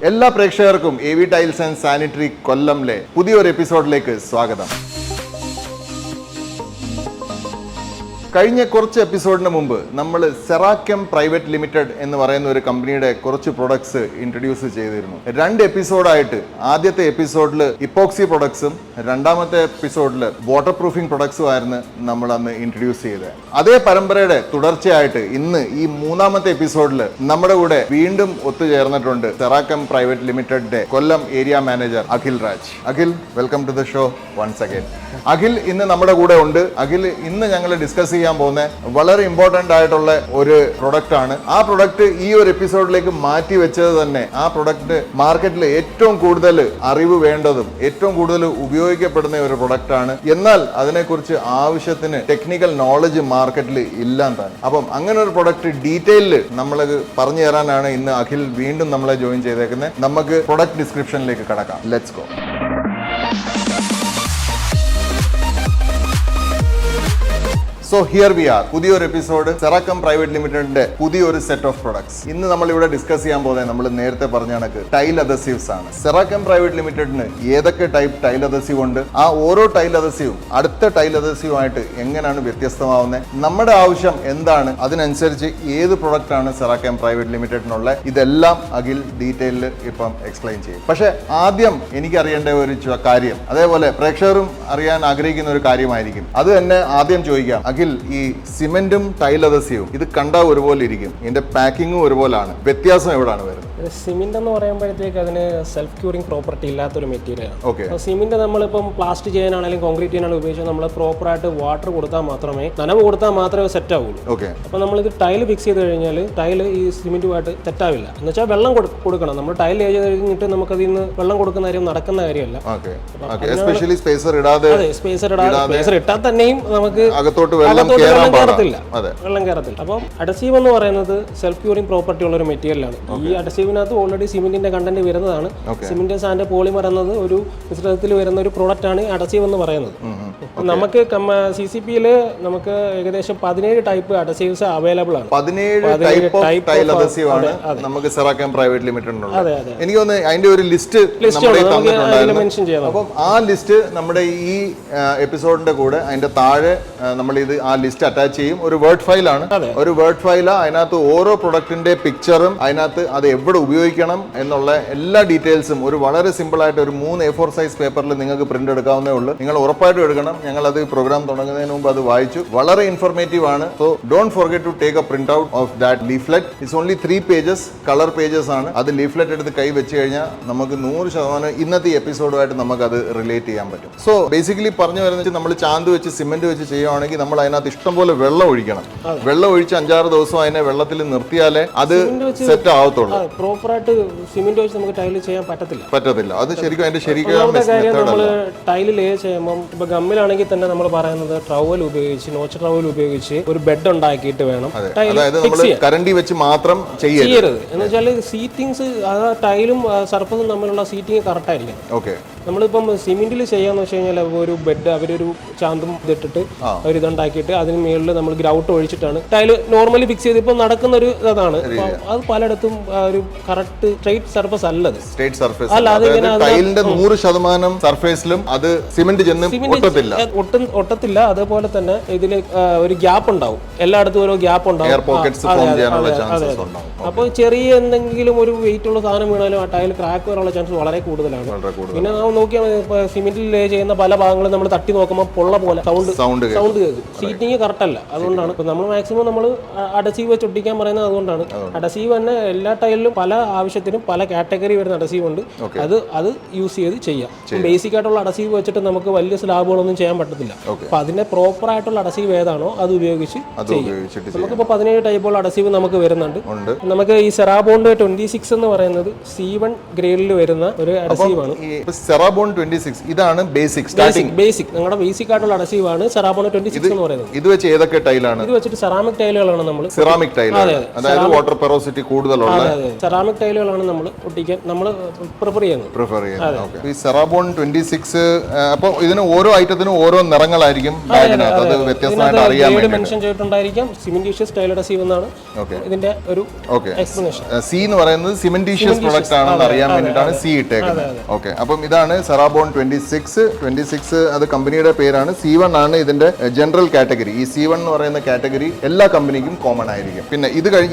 എല്ലാ പ്രേക്ഷകർക്കും AV tiles and sanitary കൊല്ലംലെ പുതിയൊരു എപ്പിസോഡിലേക്ക് സ്വാഗതം. കഴിഞ്ഞ കുറച്ച് എപ്പിസോഡിന് മുമ്പ് നമ്മൾ സെറാക്കം പ്രൈവറ്റ് ലിമിറ്റഡ് എന്ന് പറയുന്ന ഒരു കമ്പനിയുടെ കുറച്ച് പ്രൊഡക്ട്സ് ഇൻട്രൊഡ്യൂസ് ചെയ്തിരുന്നു. 2 എപ്പിസോഡായിട്ട് ആദ്യത്തെ എപ്പിസോഡിൽ ഇപ്പോക്സി പ്രൊഡക്ട്സും രണ്ടാമത്തെ എപ്പിസോഡിൽ വാട്ടർ പ്രൂഫിംഗ് പ്രൊഡക്ട്സും ആയിരുന്നു നമ്മൾ അന്ന് ഇൻട്രൊഡ്യൂസ് ചെയ്തത്. അതേ പരമ്പരയുടെ തുടർച്ചയായിട്ട് ഇന്ന് ഈ 3ാമത്തെ എപ്പിസോഡിൽ നമ്മുടെ കൂടെ വീണ്ടും ഒത്തുചേർന്നിട്ടുണ്ട് സെറാക്കം പ്രൈവറ്റ് ലിമിറ്റഡിന്റെ Kollam area manager Akhil Raj. Akhil, welcome to the show once again. Akhil ഇന്ന് നമ്മുടെ കൂടെ ഉണ്ട്. അഖിൽ ഇന്ന് ഞങ്ങൾ ഡിസ്കസ് ചെയ്യാൻ പോകുന്ന വളരെ ഇമ്പോർട്ടന്റ് ആയിട്ടുള്ള ഒരു പ്രൊഡക്റ്റ് ആണ്. ആ പ്രൊഡക്റ്റ് ഈ ഒരു എപ്പിസോഡിലേക്ക് മാറ്റി വെച്ചത് തന്നെ ആ പ്രൊഡക്റ്റ് മാർക്കറ്റിൽ ഏറ്റവും കൂടുതൽ അറിവ് വേണ്ടതും ഏറ്റവും കൂടുതൽ ഉപയോഗിക്കപ്പെടുന്ന ഒരു പ്രൊഡക്റ്റ് ആണ്. എന്നാൽ അതിനെക്കുറിച്ച് ആവശ്യത്തിന് ടെക്നിക്കൽ നോളജ് മാർക്കറ്റിൽ ഇല്ലാൻ തന്നെ. അപ്പം അങ്ങനെ ഒരു പ്രൊഡക്റ്റ് ഡീറ്റെയിലിൽ നമ്മൾ പറഞ്ഞു തരാനാണ് ഇന്ന് അഖിൽ വീണ്ടും നമ്മളെ ജോയിൻ ചെയ്തേക്കുന്നത്. നമുക്ക് പ്രൊഡക്റ്റ് ഡിസ്ക്രിപ്ഷനിലേക്ക് കടക്കാം. Let's go. So here we are, പുതിയൊരു എപ്പിസോഡ് സെറാക്കം പ്രൈവറ്റ് ലിമിറ്റഡിന്റെ പുതിയൊരു സെറ്റ് ഓഫ് പ്രൊഡക്ട്സ്. ഇന്ന് നമ്മൾ ഇവിടെ ഡിസ്കസ് ചെയ്യാൻ പോകുന്നത് നമ്മൾ നേരത്തെ പറഞ്ഞ കണക്ക് ടൈൽ അദസീവ്സ് ആണ്. സെറാക്കം പ്രൈവറ്റ് ലിമിറ്റഡിന് ഏതൊക്കെ ടൈപ്പ് ടൈൽ അദസീവ് ഉണ്ട്, ആ ഓരോ ടൈൽ അദസീവും അടുത്ത ടൈൽ അദസീവുമായിട്ട് എങ്ങനെയാണ് വ്യത്യസ്തമാവുന്നത്, നമ്മുടെ ആവശ്യം എന്താണ്, അതിനനുസരിച്ച് ഏത് പ്രൊഡക്റ്റ് ആണ് സെറാക്കം പ്രൈവറ്റ് ലിമിറ്റഡിനുള്ള, ഇതെല്ലാം അഖിൽ ഡീറ്റെയിലിൽ ഇപ്പം എക്സ്പ്ലെയിൻ ചെയ്യും. പക്ഷേ ആദ്യം എനിക്ക് അറിയേണ്ട ഒരു കാര്യം, അതേപോലെ പ്രേക്ഷകരും അറിയാൻ ആഗ്രഹിക്കുന്ന ഒരു കാര്യമായിരിക്കും, അത് തന്നെ ആദ്യം ചോദിക്കാം. അഖിൽ, ഈ സിമെന്റും ടൈൽ അദസീവും ഇത് കണ്ടാൽ ഒരുപോലെ ഇരിക്കും, ഇതിന്റെ പാക്കിങ്ങും ഒരുപോലാണ്, വ്യത്യാസം എവിടെയാണ് വരുന്നത്? സിമെന്റ് എന്ന് പറയുമ്പോഴത്തേക്ക് അതിന് സെൽഫ് ക്യൂറിംഗ് പ്രോപ്പർട്ടി ഇല്ലാത്തൊരു മെറ്റീരിയലാണ്. സിമെന്റ് നമ്മളിപ്പം പ്ലാസ്റ്റ് ചെയ്യാനാണെങ്കിലും കോൺക്രീറ്റ് ചെയ്യാനാണെങ്കിലും ഉപയോഗിച്ചാൽ നമ്മൾ പ്രോപ്പറായിട്ട് വാട്ടർ കൊടുത്താൽ മാത്രമേ, നനവ് കൊടുത്താൽ മാത്രമേ സെറ്റ് ആവുള്ളൂ. അപ്പോൾ നമ്മളിത് ടൈൽ ഫിക്സ് ചെയ്ത് കഴിഞ്ഞാൽ ടൈൽ ഈ സിമെന്റുമായിട്ട് സെറ്റാവില്ല. എന്ന് വെച്ചാൽ വെള്ളം കൊടുക്കണം. നമ്മൾ ടൈൽ ചെയ്ത് കഴിഞ്ഞിട്ട് നമുക്ക് അതിൽ നിന്ന് വെള്ളം കൊടുക്കുന്ന കാര്യം നടക്കുന്ന കാര്യമല്ല. സ്പേസർ ഇട്ടാൽ തന്നെയും നമുക്ക് വെള്ളം കയറത്തില്ല. അപ്പം അഡസീവ് എന്ന് പറയുന്നത് സെൽഫ് ക്യൂറിംഗ് പ്രോപ്പർട്ടി ഉള്ള ഒരു മെറ്റീരിയലാണ്. ഈ അഡസീവിനകത്ത് ഓൾറെഡി സിമെന്റിന്റെ കണ്ടന്റ് വരുന്നതാണ്. സിമെന്റ് ആൻഡ് പോളിമർ എന്നത് ഒരു മിശ്രിതത്തിൽ വരുന്ന ഒരു പ്രോഡക്റ്റ് ആണ് അഡസീവ് എന്ന് പറയുന്നത്. നമുക്ക് CCP-ൽ നമുക്ക് ഏകദേശം 17 ടൈപ്പ് അഡസീവ്സ് അവൈലബിൾ ആണ്. 17 ടൈപ്പ് ടൈൽ അഡസീവ് ആണ് നമുക്ക് സെറാക്കം പ്രൈവറ്റ് ലിമിറ്റഡിനുള്ള. എനിക്ക് തോന്നുന്നു അതിന്റെ ഒരു ലിസ്റ്റ് മെൻഷൻ ചെയ്യാം. അപ്പം ആ ലിസ്റ്റ് നമ്മുടെ ഈ എപ്പിസോഡിന്റെ കൂടെ അതിന്റെ താഴെ നമ്മൾ ഇത് ആ ലിസ്റ്റ് അറ്റാച്ച് ചെയ്യും. ഒരു വേർഡ് ഫയൽ ആണ്, ഒരു വേർഡ് ഫയൽ. അതിനകത്ത് ഓരോ പ്രൊഡക്റ്റിന്റെ പിക്ചറും അതിനകത്ത് അത് എവിടെ ഉപയോഗിക്കണം എന്നുള്ള എല്ലാ ഡീറ്റെയിൽസും ഒരു വളരെ സിമ്പിൾ ആയിട്ട് ഒരു 3 A4 സൈസ് പേപ്പറിൽ നിങ്ങൾക്ക് പ്രിന്റ് എടുക്കാവുന്നേ ഉള്ളൂ. നിങ്ങൾ ഉറപ്പായിട്ടും എടുക്കണം. ഞങ്ങൾ അത് പ്രോഗ്രാം തുടങ്ങുന്നതിന് മുമ്പ് അത് വായിച്ചു. വളരെ ഇൻഫോർമേറ്റീവ് ആണ്. So don't forget to take a print out of that leaflet. It's only 3 pages, colour pages ആണ്. അത് ലീഫ്ലെറ്റ് എടുത്ത് കൈ വെച്ച് കഴിഞ്ഞാൽ നമുക്ക് 100% ഇന്നത്തെ എപ്പിസോഡുമായിട്ട് നമുക്ക് അത് റിലേറ്റ് ചെയ്യാൻ പറ്റും. സോ ബേസിക്കലി പറഞ്ഞു വരുന്നത്, നമ്മൾ ചാന്ത് വെച്ച് സിമെന്റ് വെച്ച് ചെയ്യുവാണെങ്കിൽ നമ്മൾ അതിനകത്ത് ഇഷ്ടംപോലെ വെള്ളം ഒഴിക്കണം. വെള്ളം ഒഴിച്ച് 5-6 ദിവസം അതിനെ വെള്ളത്തിൽ നിർത്തിയാലേ അത് സെറ്റ് ആവത്തുള്ളൂ. പ്രോപ്പറായിട്ട് സിമെന്റ് വെച്ച് നമുക്ക് ടൈൽ ചെയ്യാൻ പറ്റത്തില്ല. അത് ശരിക്കും അതിന്റെ ശരിക്കും ടൈൽ ലേ ചെയ്യുമ്പോൾ ഇപ്പൊ ഗമ്മിലാണെങ്കിൽ തന്നെ നമ്മൾ പറയുന്നത് ട്രവൽ ഉപയോഗിച്ച്, നോച്ച് ട്രവൽ ഉപയോഗിച്ച് ഒരു ബെഡ് ഉണ്ടാക്കിയിട്ട് വേണം. അതായത് നമ്മൾ കരണ്ടി വെച്ച് മാത്രം ചെയ്യരുത്. എന്ന് വെച്ചാൽ സീറ്റിങ്സ്, ടൈലും സർഫസും തമ്മിലുള്ള സീറ്റിംഗ് കറക്റ്റ് ആയിരിക്കും. നമ്മളിപ്പം സിമെന്റിൽ ചെയ്യാന്ന് വെച്ച് കഴിഞ്ഞാൽ ഒരു ബെഡ് അവരൊരു ചാന്തും ഇതിട്ടിട്ട് അവരിതുണ്ടാക്കിയിട്ട് അതിന് മുകളിൽ നമ്മൾ ഗ്രൗട്ട് ഒഴിച്ചിട്ടാണ് ടൈല് നോർമലി ഫിക്സ് ചെയ്ത് ഇപ്പം നടക്കുന്ന ഒരു ഇതാണ്. അത് പലയിടത്തും ഒരു കറക്റ്റ് സ്ട്രെയിറ്റ് സർഫസ് അല്ലത്. അല്ല, ടൈലിന്റെ 100% സർഫേസിലും അത് സിമെന്റ് ഒട്ടത്തില്ല. അതേപോലെ തന്നെ ഇതില് ഒരു ഗ്യാപ്പ് ഉണ്ടാവും, എല്ലായിടത്തും ഓരോ ഗ്യാപ്പ് ഉണ്ടാവും. അപ്പോൾ ചെറിയ എന്തെങ്കിലും ഒരു വെയിറ്റ് ഉള്ള സാധനം വീണാലും ആ ടൈൽ ക്രാക്ക് വരാനുള്ള ചാൻസ് വളരെ കൂടുതലാണ്. പിന്നെ നമ്മൾ നോക്കിയാൽ സിമെന്റിൽ ലേ ചെയ്യുന്ന പല ഭാഗങ്ങളും നമ്മൾ തട്ടി നോക്കുമ്പോൾ പൊള്ള പോലെ സൗണ്ട് കേൾക്കും. സീറ്റിംഗ് കറക്റ്റ് അല്ല. അതുകൊണ്ടാണ് നമ്മൾ മാക്സിമം നമ്മൾ അഡസീവ് വെച്ച് ഒട്ടിക്കാൻ പറയുന്നത്. അതുകൊണ്ടാണ് അഡസീവ് തന്നെ എല്ലാ ടൈലിലും പല ആവശ്യത്തിനും പല കാറ്റഗറി വരുന്ന അഡസീവ് ഉണ്ട്. അത് യൂസ് ചെയ്ത് ചെയ്യാം. ബേസിക് ആയിട്ടുള്ള അഡസീവ് വെച്ചിട്ട് നമുക്ക് വലിയ സ്ലാബുകളൊന്നും ചെയ്യാൻ പറ്റത്തില്ല. അപ്പൊ അതിന്റെ പ്രോപ്പർ ആയിട്ടുള്ള അഡസീവ് ഏതാണോ അത് ഉപയോഗിച്ച് നമുക്കിപ്പോൾ 17 ടൈപ്പുള്ള അഡസീവ് നമുക്ക് വരുന്നുണ്ട്. നമുക്ക് ഈ സെറാബോണ്ട് 26 എന്ന് പറയുന്നത് C1 ഗ്രേഡിൽ വരുന്ന ഒരു അഡസീവ് ആണ്. സെറാബോൺ 26 ഇതാണ് ബേസിക് സ്റ്റാർട്ടിംഗ് ബേസിക് നിങ്ങളുടെ ബേസിക് ആയിട്ടുള്ള അഡസീവ് ആണ് സെറാബോൺ 26 എന്ന് പറയുന്നത്. ഇത് വെച്ച് ഏതൊക്കെ ടൈലാണ്? ഇത് വെച്ചിട്ട് സെറാമിക് ടൈലുകളാണ് നമ്മൾ സെറാമിക് ടൈൽ, അതായത് വാട്ടർ പെറോസിറ്റി കൂടുതലുള്ള സെറാമിക് ടൈലുകളാണ് നമ്മൾ ഒട്ടിക്കാൻ നമ്മൾ പ്രിഫർ ചെയ്യുന്നത്. ഈ സെറാബോൺ 26 അപ്പോൾ ഇതിന് ഓരോ ഐറ്റത്തിനും ഓരോ നിറങ്ങളായിരിക്കും ബാഗിനകത്ത്, അത് വ്യത്യസ്തമായിട്ട് അറിയാൻ വേണ്ടി മെൻഷൻ ചെയ്തിട്ടുണ്ടായിരിക്കും. സിമെന്റീഷ്യസ് ടൈൽ അഡസീവ് എന്നാണ് ഇതിന്റെ ഒരു എക്സ്പ്ലനേഷൻ. സി എന്ന് പറയുന്നത് സിമെന്റീഷ്യസ് പ്രൊഡക്റ്റ് ആണെന്ന് അറിയാൻ വേണ്ടിയിട്ടാണ് സി ഇട്ടേക്കുന്നത്. ഓക്കെ, അപ്പം ഇതാണ് സെറാബോൺ 26. അത് കമ്പനിയുടെ പേരാണ്. C1 ആണ് ഇതിന്റെ ജനറൽ കാറ്റഗറി. ഈ C1 എന്ന് പറയുന്ന കാറ്റഗറി എല്ലാ കമ്പനിക്കും കോമൺ ആയിരിക്കും. പിന്നെ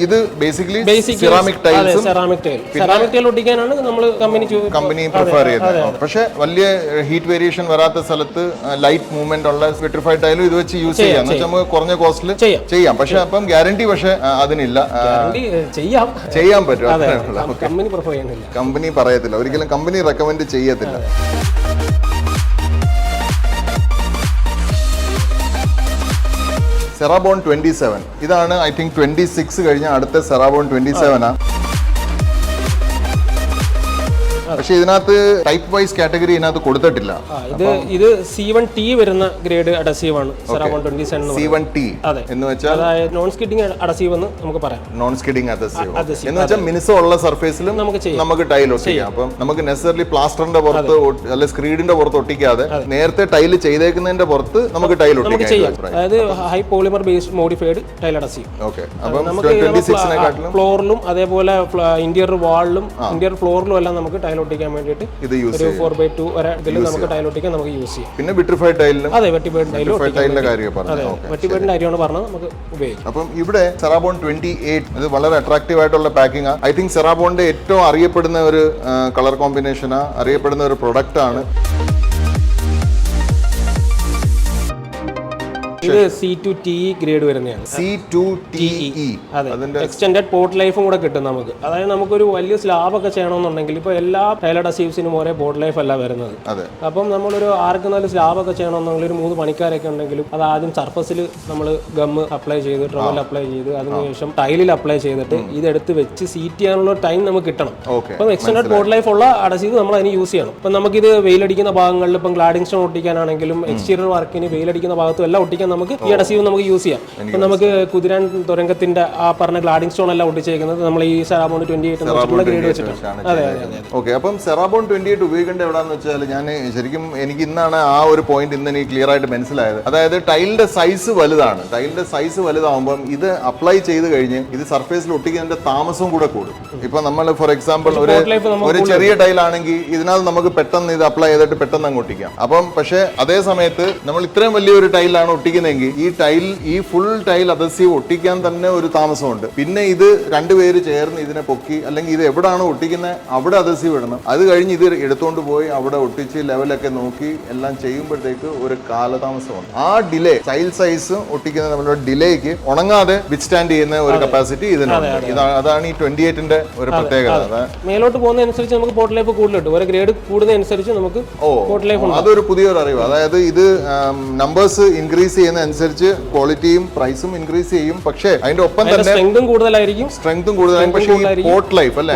ഇത് ബേസിക്കലി സെറാമിക് ടൈൽസും സെറാമിക് ടൈൽ ഒട്ടിക്കാനാണ് നമ്മൾ കമ്പനി പ്രിഫർ ചെയ്യുന്നത്. പക്ഷേ വലിയ ഹീറ്റ് വേരിയേഷൻ വരാത്ത സ്ഥലത്ത് ലൈറ്റ് മൂവ്മെന്റ് ഉള്ള വിട്രിഫൈഡ് ടൈലും ഇത് വെച്ച് യൂസ് ചെയ്യാം. നമുക്ക് കുറഞ്ഞ കോസ്റ്റിൽ ചെയ്യാം. പക്ഷെ അപ്പം ഗ്യാരണ്ടി അതിനില്ല. ചെയ്യാൻ പറ്റും. കമ്പനി പറയത്തില്ല, ഒരിക്കലും കമ്പനി റെക്കമെൻഡ് ചെയ്യത്തില്ല. സെറാബോൺ 27 ഇതാണ് ഐ തിങ്ക് 26 കഴിഞ്ഞ അടുത്ത സെറാബോൺ 27 ആണ്. പക്ഷെ ഇതിനകത്ത് ടൈപ്പ് വൈസ് കാറ്റഗറി ഇതിനകത്ത് കൊടുത്തിട്ടില്ല. ഇത് C1T വരുന്ന ഗ്രേഡ് അഡസീവ് ആണ് സെറാബോൺ 27. C1T എന്ന് വെച്ചാൽ നോൺ സ്കിഡിംഗ് അഡസീവ് എന്ന് നമുക്ക് പറയാം. നോൺ സ്കിഡിംഗ് അഡസീവ് എന്ന് വെച്ചാൽ മിനുസം ഉള്ള സർഫേസിലും നമുക്ക് ടൈൽ ഒട്ടിക്കാം. അപ്പം നമുക്ക് നെസസറിലി പ്ലാസ്റ്ററിന്റെ പുറത്ത് അല്ലെ സ്ക്രീഡിന്റെ പുറത്ത് ഒട്ടിക്കാതെ നേരത്തെ ടൈൽ ചെയ്തേക്കുന്നതിന്റെ പുറത്ത് നമുക്ക് ടൈൽ ഒട്ടിക്കാം. അതായത് high polymer based modified tile adhesive. Okay, അപ്പം 26 ഫ്ലോറിലും അതേപോലെ ഇന്റീരിയർ വാളിലും ഇന്റീരിയർ ഫ്ലോറിലും എല്ലാം നമുക്ക് ടൈൽ ഒട്ടിക്കാൻ വേണ്ടിയിട്ട് ഇത് യൂസ് ചെയ്യാം. 4x2 ഇതിൽ നമുക്ക് ടൈൽ ഒട്ടിക്കാൻ നമുക്ക് യൂസ് ചെയ്യാം. പിന്നെ വിട്രിഫൈഡ് ടൈലിലും വെട്ടിഫൈഡിന്റെ കാര്യമാണ് പറഞ്ഞത് നമുക്ക് ഉപയോഗിക്കാം. അപ്പം ഇവിടെ സെറാബോൺ 28 ഇത് വളരെ അട്രാക്റ്റീവ് ആയിട്ടുള്ള പാക്കിംഗ്. ഐ തിങ്ക് സെറാബോണിന്റെ ഏറ്റവും അറിയപ്പെടുന്ന ഒരു കളർ കോമ്പിനേഷനാ, അറിയപ്പെടുന്ന ഒരു പ്രൊഡക്റ്റ് ആണ്. ഇത് C2TE ഗ്രേഡ് വരുന്നതാണ്. C2TE അതിന്റെ എക്സ്റ്റൻഡഡ് പോർട്ട് ലൈഫും കൂടെ കിട്ടും നമുക്ക്. അതായത് നമുക്കൊരു വലിയ സ്ലാബ് ഒക്കെ ചെയ്യണമെന്നുണ്ടെങ്കിൽ ഇപ്പൊ എല്ലാ ടൈൽ അഡസീവ്സിനും ഒരേ പോർട്ട് ലൈഫ് അല്ല വരുന്നത്. അപ്പം നമ്മളൊരു 6-4 സ്ലാബ് ഒക്കെ ചെയ്യണമെന്നുണ്ടെങ്കിൽ ഒരു 3 പണിക്കാരൊക്കെ ഉണ്ടെങ്കിലും അത് ആദ്യം സർഫസിൽ നമ്മൾ ഗമ്മ് അപ്ലൈ ചെയ്ത് ട്രവൽ അപ്ലൈ ചെയ്ത് അതിനുശേഷം ടൈലിൽ അപ്ലൈ ചെയ്തിട്ട് ഇതെടുത്ത് വെച്ച് സീറ്റ് ചെയ്യാനുള്ള ടൈം നമുക്ക് കിട്ടണം. അപ്പം എക്സ്റ്റൻഡഡ് പോർട്ട് ലൈഫ് ഉള്ള അഡസീവ് നമ്മൾ അതിന് യൂസ് ചെയ്യണം. ഇപ്പം നമുക്കിത് വെയിലടിക്കുന്ന ഭാഗങ്ങളിൽ ഇപ്പം ക്ലാഡിംഗ് സ്റ്റോൺ ഒട്ടിക്കാനാണെങ്കിലും എക്സ്റ്റീരിയർ വർക്കിന് വെയിലടിക്കുന്ന ഭാഗത്തും എല്ലാം ഒട്ടിക്കാൻ നമുക്ക് ഈ അഡസീവ് നമുക്ക് യൂസ് ചെയ്യാം. ഇപ്പം നമുക്ക് കുതിരാൻ തുരങ്കത്തിന്റെ ആ പറഞ്ഞ ഗ്ലാഡിംഗ് സ്റ്റോൺ എല്ലാം ഒട്ടിച്ചേക്കുന്നത് നമ്മൾ ഈ സെറാബോൺ 28 ഗ്രേഡ് വെച്ചിട്ടാണ്. ഓക്കെ, അപ്പം സെറാബോൺ 28 ഉപയോഗിക്കേണ്ട എവിടെയാന്ന് വെച്ചാൽ എനിക്ക് ഇന്നാണ് ആ ഒരു പോയിന്റ് ഇന്ന് എനിക്ക് ക്ലിയർ ആയിട്ട് മനസ്സിലായത്. അതായത് ടൈലിന്റെ സൈസ് വലുതാണ്. ടൈലിന്റെ സൈസ് വലുതാവുമ്പം ഇത് അപ്ലൈ ചെയ്ത് കഴിഞ്ഞ് ഇത് സർഫേസിൽ ഒട്ടിക്കുന്നതിന്റെ താമസവും കൂടെ കൂടും. ഇപ്പൊ നമ്മൾ ഫോർ എക്സാമ്പിൾ ഒരു ചെറിയ ടൈലാണെങ്കിൽ ഇതിനകത്ത് നമുക്ക് പെട്ടെന്ന് ഇത് അപ്ലൈ ചെയ്തിട്ട് പെട്ടെന്ന് അങ്ങ് ഒട്ടിക്കാം. അപ്പം പക്ഷേ അതേ സമയത്ത് നമ്മൾ ഇത്രയും വലിയൊരു ടൈലാണ് ഒട്ടിക്കുന്നതെങ്കിൽ ഈ ഫുൾ ടൈൽ അഡസീവ് ഒട്ടിക്കാൻ തന്നെ ഒരു താമസമുണ്ട്. പിന്നെ ഇത് രണ്ടുപേര് ചേർന്ന് ഇതിനെ പൊക്കി അല്ലെങ്കിൽ ഇത് എവിടെയാണോ ഒട്ടിക്കുന്നത് അവിടെ അഡസീവ് ഇടണം. അത് കഴിഞ്ഞ് ഇത് എടുത്തുകൊണ്ട് പോയി അവിടെ ഒട്ടിച്ച് ലെവലൊക്കെ നോക്കി എല്ലാം ചെയ്യുമ്പോഴത്തേക്ക് ഒരു കാലതാമസമുണ്ട്. ആ ഡിലേ ടൈൽ സൈസ് ഒട്ടിക്കുന്ന നമ്മുടെ ഡിലേക്ക് ഉണങ്ങാതെ വിത്ത്സ്റ്റാൻഡ് ചെയ്യുന്ന ഒരു കപ്പാസിറ്റി ഇതിനുണ്ട്. അതാണ് ഈ 28ന്റെ ഒരു പ്രത്യേകത. മേലോട്ട് പോകുന്നതനുസരിച്ച് നമുക്ക് പോർട്ട് ലൈഫ് കൂടുതൽ കിട്ടും. ഒരു ഗ്രേഡ് കൂടുന്നതനുസരിച്ച് നമുക്ക് പോർട്ട് ലൈഫ് ഉണ്ട്. അതൊരു പുതിയൊരു അറിവ്. അതായത് ഇത് നമ്പേഴ്സ് ഇൻക്രീസ് ചെയ്യുന്ന അനുസരിച്ച് ക്വാളിറ്റിയും പ്രൈസും ഇൻക്രീസ് ചെയ്യും. പക്ഷേ അതിന്റെ ഒപ്പം തന്നെ സ്ട്രെങ്തും കൂടുതലായിരിക്കും. പക്ഷേ ഈ പോർട്ട് ലൈഫ് അല്ലേ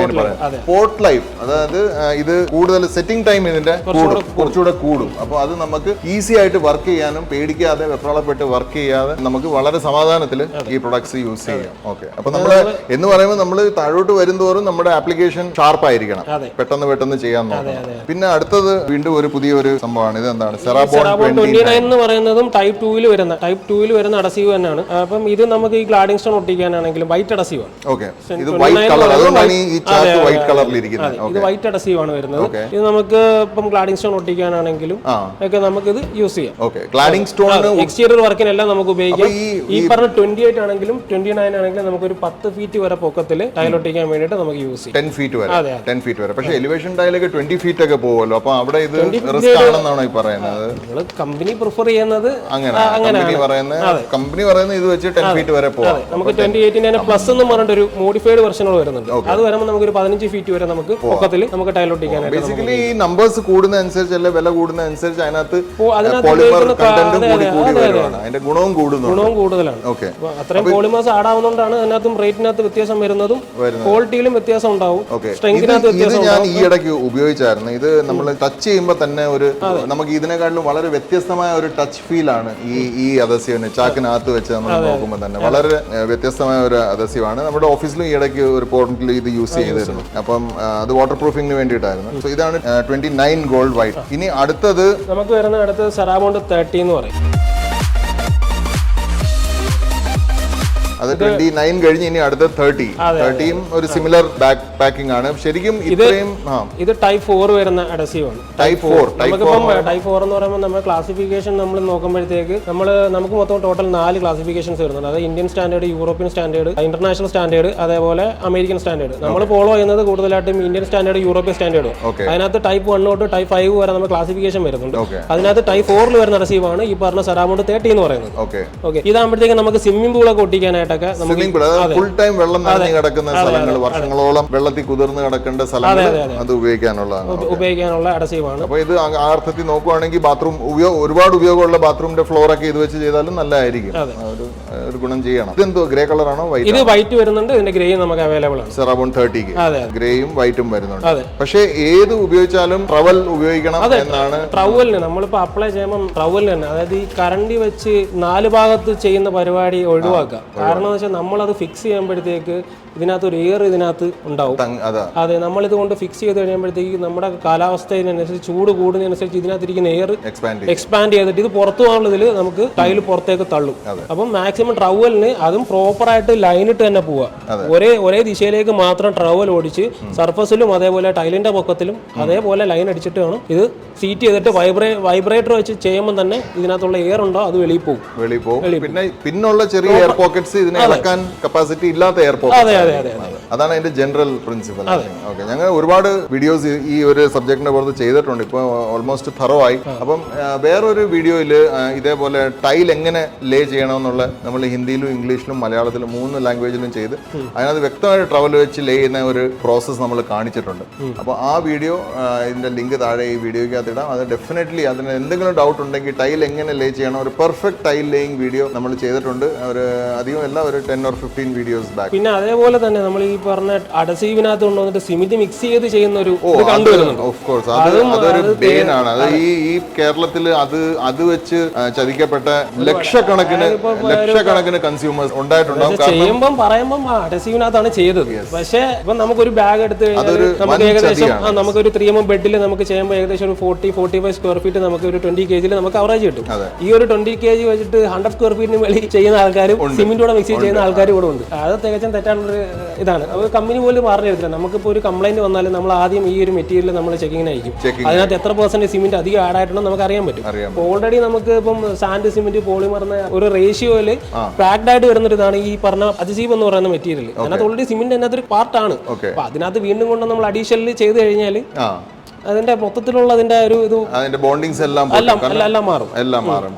പോർട്ട് ലൈഫ്, അതായത് ഇത് കൂടുതൽ സെറ്റിംഗ് ടൈം ഇതിന്റെ കുറച്ചുകൂടെ കൂടും. അപ്പോൾ അത് നമുക്ക് ഈസി ആയിട്ട് വർക്ക് ചെയ്യാനും പേടിക്കാതെ വെപ്രാളപ്പെട്ട് വർക്ക് ചെയ്യാതെ നമുക്ക് വളരെ സമാധാനത്തിൽ ഈ പ്രൊഡക്ട്സ് യൂസ് ചെയ്യാം. ഓക്കെ, അപ്പൊ നമ്മള് എന്ന് പറയുമ്പോൾ നമ്മൾ താഴോട്ട് വരുന്തോറും നമ്മുടെ ആപ്ലിക്കേഷൻ ഷാർപ്പ് ആയിരിക്കണം, പെട്ടെന്ന് ചെയ്യാൻ നോക്കണം. പിന്നെ അടുത്തത് വീണ്ടും ഒരു പുതിയൊരു സംഭവമാണ്. ഇത് എന്താണ് സെറാബോൺ 29 എന്ന് പറയുന്നതും ടൈപ്പ് 2 വരുന്ന അഡസീവ് തന്നെയാണ്. അപ്പം ഇത് നമുക്ക് ഈ ഗ്ലാഡിംഗ് സ്റ്റോൺ ഒട്ടിക്കാനാണെങ്കിലും വൈറ്റ് അഡസീവ് ആണ്. ഇത് വൈറ്റ് കളർ, അതുകൊണ്ടാണ് ഈ ചാർട്ട് വൈറ്റ് കളറിൽ ഇരിക്കുന്നത്. ഇത് വൈറ്റ് അഡസീവ് ആണ് വരുന്നത്. ഇത് നമുക്ക് ഇപ്പം ഗ്ലാഡിംഗ് സ്റ്റോൺ ഒട്ടിക്കാനാണെങ്കിലും ഒക്കെ നമുക്ക് ഇത് യൂസ് ചെയ്യാം. ഗ്ലാഡിംഗ് സ്റ്റോൺ എക്സ്റ്റീരിയർ വർക്കിനെല്ലാം നമുക്ക് ഉപയോഗിക്കാം. ഈ പറഞ്ഞ 28 ആണെങ്കിലും 29 ആണെങ്കിലും നമുക്ക് ഒരു 10 ഫീറ്റ് വരെ പൊക്കത്തിൽ ടൈൽ ഒട്ടിക്കാൻ വേണ്ടിയിട്ട് നമുക്ക് യൂസ് ചെയ്യാം. 10 ഫീറ്റ് വരെ. പക്ഷേ എലിവേഷൻ ടൈലൊക്കെ 20 ഫീറ്റ് ഒക്കെ പോകുമല്ലോ. അപ്പൊ അവിടെ ഇത് റിസ്ക് ആണെന്നാണോ ഈ പറയുന്നത്? കമ്പനി പ്രിഫർ ചെയ്യുന്നത് അങ്ങനെ കമ്പനി പറയുന്ന ഇത് വെച്ച് 10 ഫീറ്റ് വരെ പോകാം. നമുക്ക് 28 പ്ലസ് എന്ന് പറഞ്ഞിട്ട് ഒരു മോഡിഫൈഡ് വെർഷനുകൾ വരുന്നുണ്ട്. അത് വരുമ്പോൾ നമുക്ക് ഒരു 15 ഫീറ്റ് വരെ നമുക്ക് പൊക്കത്തിൽ നമുക്ക് ടൈൽ ഒട്ടിക്കാനായിട്ട്. ബേസിക്കലി ഈ നമ്പേഴ്സ് കൂടുന്നതനുസരിച്ച് അല്ലെ വില കൂടുന്നതനുസരിച്ച് അതിനകത്ത് പോളിമർ കണ്ടന്റും കൂടി വരുവാണ്. അതിന്റെ ഗുണവും കൂടുതലാണ്. അത്രയും പോളിമേഴ്സ് ആഡ് ആവുന്നതുകൊണ്ടാണ് അതിനകത്തും റേറ്റിനകത്ത് വ്യത്യാസം വരുന്നതും ക്വാളിറ്റിയിലും വ്യത്യാസം ഉണ്ടാവും, സ്ട്രെങ്തിനകത്ത് വ്യത്യാസം. ഞാൻ ഈ ഇടയ്ക്ക് ഉപയോഗിച്ചായിരുന്നു. ഇത് നമ്മൾ ടച്ച് ചെയ്യുമ്പോൾ തന്നെ ഒരു നമുക്ക് ഇതിനെക്കാട്ടിലും വളരെ വ്യത്യസ്തമായ ഒരു ടച്ച് ഫീൽ ആണ് ഈ അദസീവിന് ചാക്കിനകത്ത് വെച്ച് നമ്മൾ നോക്കുമ്പോൾ തന്നെ വളരെ വ്യത്യസ്തമായ ഒരു അദസീവാണ്. നമ്മുടെ ഓഫീസിലും ഈ ഇടയ്ക്ക് ഒരു പോർട്ടലിൽ ഇത് യൂസ് ചെയ്തിരുന്നു. അപ്പം അത് വാട്ടർ പ്രൂഫിംഗിന് വേണ്ടിയിട്ടായിരുന്നു. സോ ഇതാണ് 29 ഗോൾഡ് വൈറ്റ്. ഇനി അടുത്തത് നമുക്ക് വരുന്ന അടുത്തത് സെറാമോണ്ട് 30 എന്ന് പറയും. അത് 29 കഴിഞ്ഞ് ഇനി അടുത്ത 30യും ഒരു സിമിലർ ബാക്ക് പാക്കിംഗ് ആണ്. ശരിക്കും ഇത്രയും ഇത് ടൈപ്പ് 4 വരുന്ന അഡസീവ് ആണ്. ടൈപ്പ് 4 ടൈപ്പ് 4 എന്ന് പറയുമ്പോൾ നമ്മൾ ക്ലാസിഫിക്കേഷൻ നമ്മൾ നോക്കുമ്പോഴത്തേക്ക് നമുക്ക് മൊത്തം ടോട്ടൽ 4 ക്ലാസിഫിക്കേഷൻസ് വരുന്നുണ്ട്. അത് Indian standard, European standard, international standard, അതേപോലെ അമേരിക്കൻ സ്റ്റാൻഡേർഡ്. നമ്മൾ ഫോളോ ചെയ്യുന്നത് കൂടുതലായിട്ടും ഇന്ത്യൻ സ്റ്റാൻഡേർഡ്, യൂറോപ്യൻ സ്റ്റാൻഡേർഡ്. അതിനകത്ത് ടൈപ്പ് 1 തൊട്ട് ടൈപ്പ് 5 വരെ നമ്മൾ ക്ലാസിഫിക്കേഷൻ വരുന്നുണ്ട്. അതിനകത്ത് ടൈപ്പ് 4 വരുന്ന അഡസീവ് ആണ് ഈ പറഞ്ഞ സെറാമോണ്ട് 30 എന്ന് പറയുന്നത്. ഓക്കെ, ഇതാകുമ്പോഴത്തേക്ക് നമുക്ക് സ്വിമ്മിംഗ് പൂളൊക്കെ ഒട്ടിക്കാനായിട്ട് ഫുൾ ടൈം വെള്ളം നിറഞ്ഞു കിടക്കുന്ന സ്ഥലങ്ങൾ, വർഷങ്ങളോളം വെള്ളത്തിൽ കുതിർന്ന് കിടക്കേണ്ട സ്ഥലങ്ങൾ അത് ഉപയോഗിക്കാനുള്ള അഡസീവാണ്. അപ്പൊ ഇത് ആ അർത്ഥത്തിൽ നോക്കുവാണെങ്കിൽ ബാത്റൂം ഒരുപാട് ഉപയോഗമുള്ള ബാത്റൂമിന്റെ ഫ്ലോർ ഒക്കെ ഇത് വെച്ച് ചെയ്താലും നല്ലതായിരിക്കും. ഒരു ഗുണം ചെയ്യണം. ഇതെന്തോ ഗ്രേ കളർ ആണോ? ഇത് വൈറ്റ് വരുന്നുണ്ട്. ഇതിന്റെ ഗ്രേയും നമുക്ക് അവൈലബിൾ ആണ്. സെറാബോൺ 30ക്ക് ഗ്രേയും വൈറ്റും വരുന്നുണ്ട്. പക്ഷേ ഏത് ഉപയോഗിച്ചാലും ട്രവൽ ഉപയോഗിക്കണം എന്നാണ്. ട്രവലിന് നമ്മളിപ്പോ അപ്ലൈ ചെയ്യുമ്പോൾ ട്രവലിന് തന്നെ, അതായത് ഈ കറണ്ടി വെച്ച് 4 ഭാഗത്ത് ചെയ്യുന്ന പരിപാടി ഒഴിവാക്കുക. കാരണം എന്ന് വെച്ചാൽ നമ്മളത് ഫിക്സ് ചെയ്യുമ്പോഴത്തേക്ക് ഇതിനകത്ത് ഒരു എയർ ഇതിനകത്ത് ഉണ്ടാവും. അതെ, നമ്മളിത് കൊണ്ട് ഫിക്സ് ചെയ്ത് കഴിയുമ്പോഴത്തേക്ക് നമ്മുടെ കാലാവസ്ഥയിനനുസരിച്ച് ചൂട് കൂടുന്നതിനനുസരിച്ച് ഇതിനകത്തിരിക്കുന്ന എയർ എക്സ്പാൻഡ് ചെയ്തിട്ട് ഇത് പുറത്തു പോകാനുള്ളതിൽ നമുക്ക് ടൈല് പുറത്തേക്ക് തള്ളും. അപ്പം മാക്സിമം ട്രവലിന് അതും പ്രോപ്പറായിട്ട് ലൈനിട്ട് തന്നെ പോവുക. ഒരേ ദിശയിലേക്ക് മാത്രം ട്രവൽ ഓടിച്ച് സർഫസിലും അതേപോലെ ടൈലിന്റെ പൊക്കത്തിലും അതേപോലെ ലൈൻ അടിച്ചിട്ട് വേണം ഇത് സീറ്റ് ചെയ്തിട്ട് വൈബ്രേറ്റർ വെച്ച് ചെയ്യുമ്പോൾ തന്നെ ഇതിനകത്തുള്ള എയർ ഉണ്ടോ അത് വെളിയിൽ പോകും. പിന്നെ പിന്നുള്ള ചെറിയ എയർ പോക്കറ്റ്സ് ഇതിനെ ഇളക്കാൻ കപ്പാസിറ്റി ഇല്ലാത്ത എയർ പോക്കറ്റ്. അതാണ് അതിന്റെ ജനറൽ പ്രിൻസിപ്പൽ. ഓക്കെ, ഞങ്ങൾ ഒരുപാട് വീഡിയോസ് ഈ ഒരു സബ്ജക്റ്റിനെ പുറത്ത് ചെയ്തിട്ടുണ്ട്. ഇപ്പോൾ ഓൾമോസ്റ്റ് തറോ ആയി. അപ്പം വേറൊരു വീഡിയോയിൽ ഇതേപോലെ ടൈൽ എങ്ങനെ ലേ ചെയ്യണമെന്നുള്ള നമ്മൾ ഹിന്ദിയിലും ഇംഗ്ലീഷിലും മലയാളത്തിലും 3 ലാംഗ്വേജിലും ചെയ്ത് അതിനകത്ത് വ്യക്തമായിട്ട് ട്രവൽ വെച്ച് ലേ ചെയ്യുന്ന ഒരു പ്രോസസ്സ് നമ്മൾ കാണിച്ചിട്ടുണ്ട്. അപ്പോൾ ആ വീഡിയോ ഇതിന്റെ ലിങ്ക് താഴെ ഈ വീഡിയോയ്ക്കകത്ത് ഇടാം. അത് ഡെഫിനറ്റ്ലി അതിന് എന്തെങ്കിലും ഡൗട്ട് ഉണ്ടെങ്കിൽ ടൈൽ എങ്ങനെ ലേ ചെയ്യണം ഒരു പെർഫെക്റ്റ് ടൈൽ ലേയിങ് വീഡിയോ നമ്മൾ ചെയ്തിട്ടുണ്ട്. ഒരു അധികമല്ല, ഒരു 10 or 15 വീഡിയോസ് ബാക്ക്. പിന്നെ അതേപോലെ തന്നെ നമ്മൾ ഈ പറഞ്ഞ അഡസീവിനകത്ത് കൊണ്ടുവന്നിട്ട് സിമെന്റ് മിക്സ് ചെയ്ത് ചെയ്യുന്ന ഒരു കണ്ടുവരുന്നുണ്ട്. ഓഫ് കോഴ്സ് അതൊരു ബെയിൻ ആണ്. അത് ഈ കേരളത്തിൽ അത് വെച്ച് ചതിക്കപ്പെട്ട ലക്ഷക്കണക്കിന് കൺസ്യൂമേഴ്സ് ഉണ്ടായിട്ടുണ്ടാവും. പറയുമ്പോൾ അഡസീവിനകത്താണ് ചെയ്തത്. പക്ഷേ ഇപ്പൊ നമുക്കൊരു ബാഗ് എടുത്ത് നമുക്ക് ഏകദേശം നമുക്കൊരു 3mm ബെഡിൽ നമുക്ക് ചെയ്യുമ്പോൾ ഏകദേശം ഒരു 40-45 സ്ക്വയർ ഫീറ്റ് നമുക്ക് ഒരു 20 kg നമുക്ക് അവറേജ് കിട്ടും. ഈ ഒരു 20 kg വെച്ചിട്ട് 100 സ്ക്വയർ ഫീറ്റിന് വെളി ചെയ്യുന്ന ആൾക്കാരും സിമെന്റോടെ മിക്സ് ചെയ്യുന്ന ആൾക്കാരും കൂടെ ഉണ്ട്. അത് തികച്ചും തെറ്റാനുള്ളൊരു ഇതാണ്. അത് കമ്പനി പോലും പറഞ്ഞു തരത്തില്ല. നമുക്കിപ്പോൾ ഒരു കംപ്ലൈന്റ് വന്നാലും നമ്മൾ ആദ്യം ഈ ഒരു മെറ്റീരിയൽ നമ്മൾ ചെക്കിങ്ങിന് അയക്കും. അതിനകത്ത് എത്ര % സിമെന്റ് അധികം ആഡ് ആയിട്ടുണ്ടോ നമുക്ക് അറിയാൻ പറ്റും. ഓൾറെഡി നമുക്ക് ഇപ്പം സാൻഡ് സിമെന്റ് പോളിമറിന് ഒരു റേഷ്യോയില് പാക്ഡ് ആയിട്ട് വരുന്നൊരു ഇതാണ് ഈ പറഞ്ഞ അഡസീവ് എന്ന് പറയുന്ന മെറ്റീരിയൽ. അതിനകത്ത് ഓൾറെഡി സിമെന്റ് അതിനകത്ത് ഒരു പാർട്ടാണ്. അപ്പൊ അതിനകത്ത് വീണ്ടും കൊണ്ട് നമ്മൾ അഡീഷണൽ ചെയ്ത് കഴിഞ്ഞാൽ അതിന്റെ മൊത്തത്തിലുള്ള അതിന്റെ ബോണ്ടിങ്സ് എല്ലാം മാറും.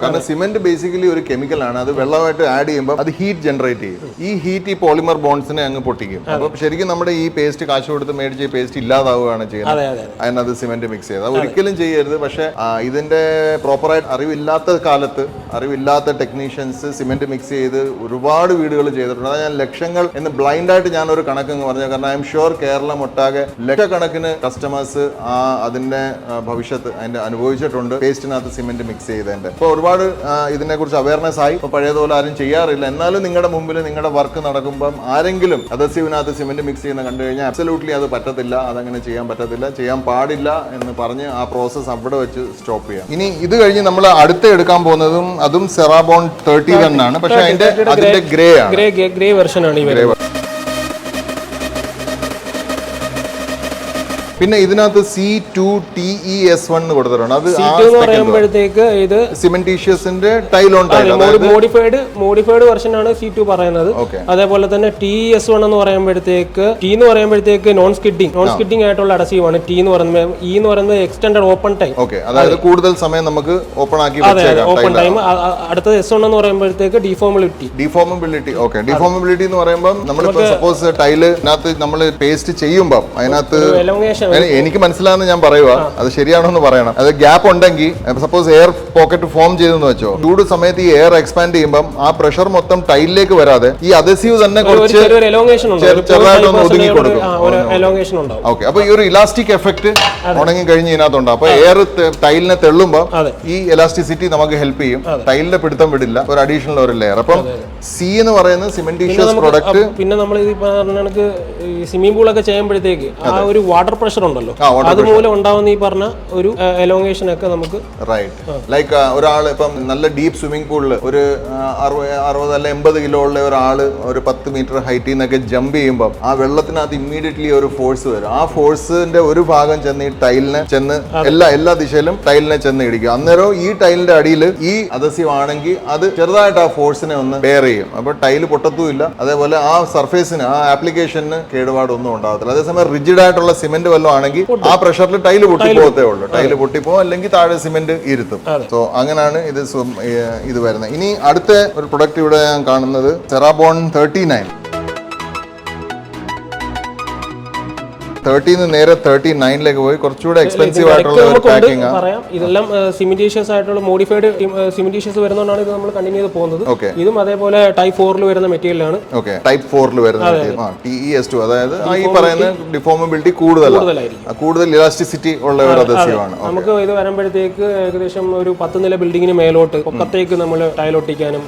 കാരണം സിമെന്റ് ബേസിക്കലി ഒരു കെമിക്കൽ ആണ്. അത് വെള്ളമായിട്ട് ആഡ് ചെയ്യുമ്പോൾ അത് ഹീറ്റ് ജനറേറ്റ് ചെയ്യും. ഈ ഹീറ്റ് ഈ പോളിമർ ബോൺസിനെ അങ്ങ് പൊട്ടിക്കും. അപ്പൊ ശരിക്കും നമ്മുടെ ഈ പേസ്റ്റ് കാശ് കൊടുത്ത് മേടിച്ച് ഈ പേസ്റ്റ് ഇല്ലാതാവുകയാണ് ചെയ്യുന്നത്. അതിനകത്ത് സിമെന്റ് മിക്സ് ചെയ്ത് അത് ഒരിക്കലും ചെയ്യരുത്. പക്ഷെ ഇതിന്റെ പ്രോപ്പറായിട്ട് അറിവില്ലാത്ത ടെക്നീഷ്യൻസ് സിമെന്റ് മിക്സ് ചെയ്ത് ഒരുപാട് വീടുകൾ ചെയ്തിട്ടുണ്ട്. അതായത് ഞാൻ ലക്ഷങ്ങൾ എന്ന് ബ്ലൈൻഡായിട്ട് ഞാനൊരു കണക്കെന്ന് പറഞ്ഞു. കാരണം ഐ എം ഷുവർ കേരളം ഒട്ടാകെ ലക്ഷക്കണക്കിന് കസ്റ്റമേഴ്സ് അതിന്റെ ഭവിഷ്യത്ത് അതിന്റെ അനുഭവിച്ചിട്ടുണ്ട് പേസ്റ്റിനകത്ത് സിമെന്റ് മിക്സ് ചെയ്തതിന്റെ. ഇപ്പോൾ ഒരുപാട് ഇതിനെ കുറിച്ച് അവയർനെസ് ആയി. ഇപ്പോൾ പഴയതുപോലെ ആരും ചെയ്യാറില്ല. എന്നാലും നിങ്ങളുടെ മുമ്പിൽ നിങ്ങളുടെ വർക്ക് നടക്കുമ്പം ആരെങ്കിലും അദസീവിനകത്ത് സിമെന്റ് മിക്സ് ചെയ്യുന്ന കണ്ടു കഴിഞ്ഞാൽ അബ്സല്യൂട്ട്ലി അത് പറ്റത്തില്ല, അതങ്ങനെ ചെയ്യാൻ പറ്റത്തില്ല, ചെയ്യാൻ പാടില്ല എന്ന് പറഞ്ഞ് ആ പ്രോസസ്സ് അവിടെ വെച്ച് സ്റ്റോപ്പ് ചെയ്യാം. ഇനി ഇത് കഴിഞ്ഞ് നമ്മൾ അടുത്ത് എടുക്കാൻ പോകുന്നതും അതും സെറാബോൺ 30 തന്നെയാണ്. പക്ഷെ അതിന്റെ ഗ്രേ ആണ്, ഗ്രേ വെർഷൻ ആണ്. പിന്നെ ഇതിനകത്ത് C2TES1 എന്ന് കൊടുത്തിട്ടുണ്ട്. അത് C2 എന്ന് പറയുമ്പോഴത്തേക്ക് ഇത് സിമെന്റീഷ്യസിന്റെ tile on tile modified version ആണ് C2 പറയുന്നത്. അതേപോലെ തന്നെ TES1 എന്ന് പറയുമ്പോഴത്തേക്ക് എന്ന് പറയുമ്പോഴത്തേക്ക് നോൺ സ്കിഡിംഗ് ആയിട്ടുള്ള അഡസീവ് ആണ്. T എന്ന് പറയുന്നത്. E എന്ന് പറയുന്നത് എക്സ്റ്റൻഡഡ് ഓപ്പൺ ടൈം. അതായത് കൂടുതൽ സമയം നമുക്ക് ഓപ്പൺ ആക്കി വെച്ചേക്കാം ഓപ്പൺ ടൈം. അടുത്തത് S1 എന്ന് പറയുമ്പോഴത്തേക്ക് ഡിഫോമബിലിറ്റി. ഡിഫോമബിലിറ്റി എന്ന് പറയുമ്പോൾ നമ്മളിപ്പോ സപ്പോസ് ടൈലിനകത്ത് നമ്മൾ പേസ്റ്റ് ചെയ്യുമ്പോൾ അതിനകത്ത് എനിക്ക് മനസ്സിലാകുന്ന ഞാൻ പറയുക, അത് ശരിയാണോ എന്ന് പറയണം. അത് ഗ്യാപ്പ് ഉണ്ടെങ്കിൽ സപ്പോസ് എയർ പോക്കറ്റ് ഫോം ചെയ്തെന്ന് വെച്ചോ, ചൂട് സമയത്ത് ഈ എയർ എക്സ്പാൻഡ് ചെയ്യുമ്പോൾ ആ പ്രഷർ മൊത്തം ടൈലിലേക്ക് വരാതെ ഈ അഡസീവ് തന്നെ കുറച്ച് ചെറുതായിട്ടൊന്ന് ഒതുങ്ങി കൊടുക്കും. ഓക്കെ, അപ്പൊ ഈ ഒരു ഇലാസ്റ്റിക് എഫക്ട് ഉണങ്ങി കഴിഞ്ഞ് ഇതിനകത്തുണ്ട്. അപ്പൊ എയർ ടൈലിനെ തെള്ളുമ്പോൾ ഈ എലാസ്റ്റിസിറ്റി നമുക്ക് ഹെൽപ്പ് ചെയ്യും. ടൈലിന്റെ പിടുത്തം വിടില്ല, ഒരു അഡീഷണൽ ഒരു ലെയർ. അപ്പം സി എന്ന് പറയുന്നത് സിമെന്റീഷ്യസ് പ്രൊഡക്റ്റ്. പിന്നെ നമ്മൾ ഇത് പറഞ്ഞ സ്വിമ്മിംഗ് പൂളൊക്കെ ചെയ്യുമ്പോഴത്തേക്ക് ആ ഒരു വാട്ടർ പ്രഷർ ഉണ്ടല്ലോ, അതുമൂലം ഉണ്ടാവുന്ന ഈ പറഞ്ഞ ഒരു എലോങ്ങേഷൻ ഒക്കെ നമുക്ക് ലൈക്ക് ഒരാൾ ഇപ്പം നല്ല ഡീപ്പ് സ്വിമ്മിംഗ് പൂളിൽ ഒരു 60 അല്ല 80 കിലോ ഉള്ള ഒരാൾ ഒരു 10 മീറ്റർ ഹൈറ്റിൽ നിന്നൊക്കെ ജമ്പ് ചെയ്യുമ്പോൾ ആ വെള്ളത്തിനകത്ത് ഇമ്മീഡിയറ്റ്ലി ഒരു ഫോഴ്സ് വരും. ആ ഫോഴ്സിന്റെ ഒരു ഭാഗം ചെന്ന് ഈ ടൈലിനെ ചെന്ന് എല്ലാ ദിശയിലും ടൈലിനെ ചെന്ന് ഇടിക്കും. അന്നേരം ഈ ടൈലിന്റെ അടിയിൽ ഈ അഡസീവ് ആണെങ്കിൽ അത് ചെറുതായിട്ട് ആ ഫോഴ്സിനെ ഒന്ന് ബെയർ ചെയ്യും. അപ്പൊ ടൈല് പൊട്ടത്തുമില്ല, അതേപോലെ ആ സർഫേസിന് ആ ആപ്ലിക്കേഷന് കേടുപാടൊന്നും ഉണ്ടാകത്തില്ല. അതേസമയം റിജിഡ് ആയിട്ടുള്ള സിമെന്റ് വല്ലതും ആണെങ്കിൽ ആ പ്രഷറിൽ ടൈല് പൊട്ടിപ്പോകത്തേ ഉള്ളൂ. ടൈല് പൊട്ടിപ്പോകും, അല്ലെങ്കിൽ താഴെ സിമെന്റ് ഇരുത്തും. സോ അങ്ങനെയാണ് ഇത് വരുന്നത്. ഇനി അടുത്ത ഒരു പ്രൊഡക്റ്റ് ഇവിടെ ഞാൻ കാണുന്നത് സെറാബോൺ 39. 30 നേരെ 39ലേക്ക് പോയി കുറച്ചുകൂടെ എക്സ്പെൻസീവ് ആയിട്ടുള്ള ഒരു പാക്കിംഗ് ആണ്. ഇതെല്ലാം സിമെന്റീഷ്യസ് ആയിട്ടുള്ള മോഡിഫൈഡ് സിമെന്റീഷ്യസ് വരുന്നതുകൊണ്ടാണ് ഇത് നമ്മൾ കണ്ടിന്യൂ ചെയ്ത് പോകുന്നത്. ഇതും അതേപോലെ ടൈപ്പ് 4 വരുന്ന മെറ്റീരിയൽ ആണ്. ടൈപ്പ് 4 വരുന്ന TES2, അതായത് ഈ പറയുന്ന ഡിഫോമബിലിറ്റി കൂടുതൽ ഇലാസ്റ്റിസിറ്റി ഉള്ള ഒരു അഡസീവ് ആണ്. നമുക്ക് ഇത് വരുമ്പോഴത്തേക്ക് ഏകദേശം ഒരു 10 നില ബിൽഡിങ്ങിന് മേലോട്ട് പൊക്കത്തേക്ക് നമ്മൾ ടൈൽ ഒട്ടിക്കാനും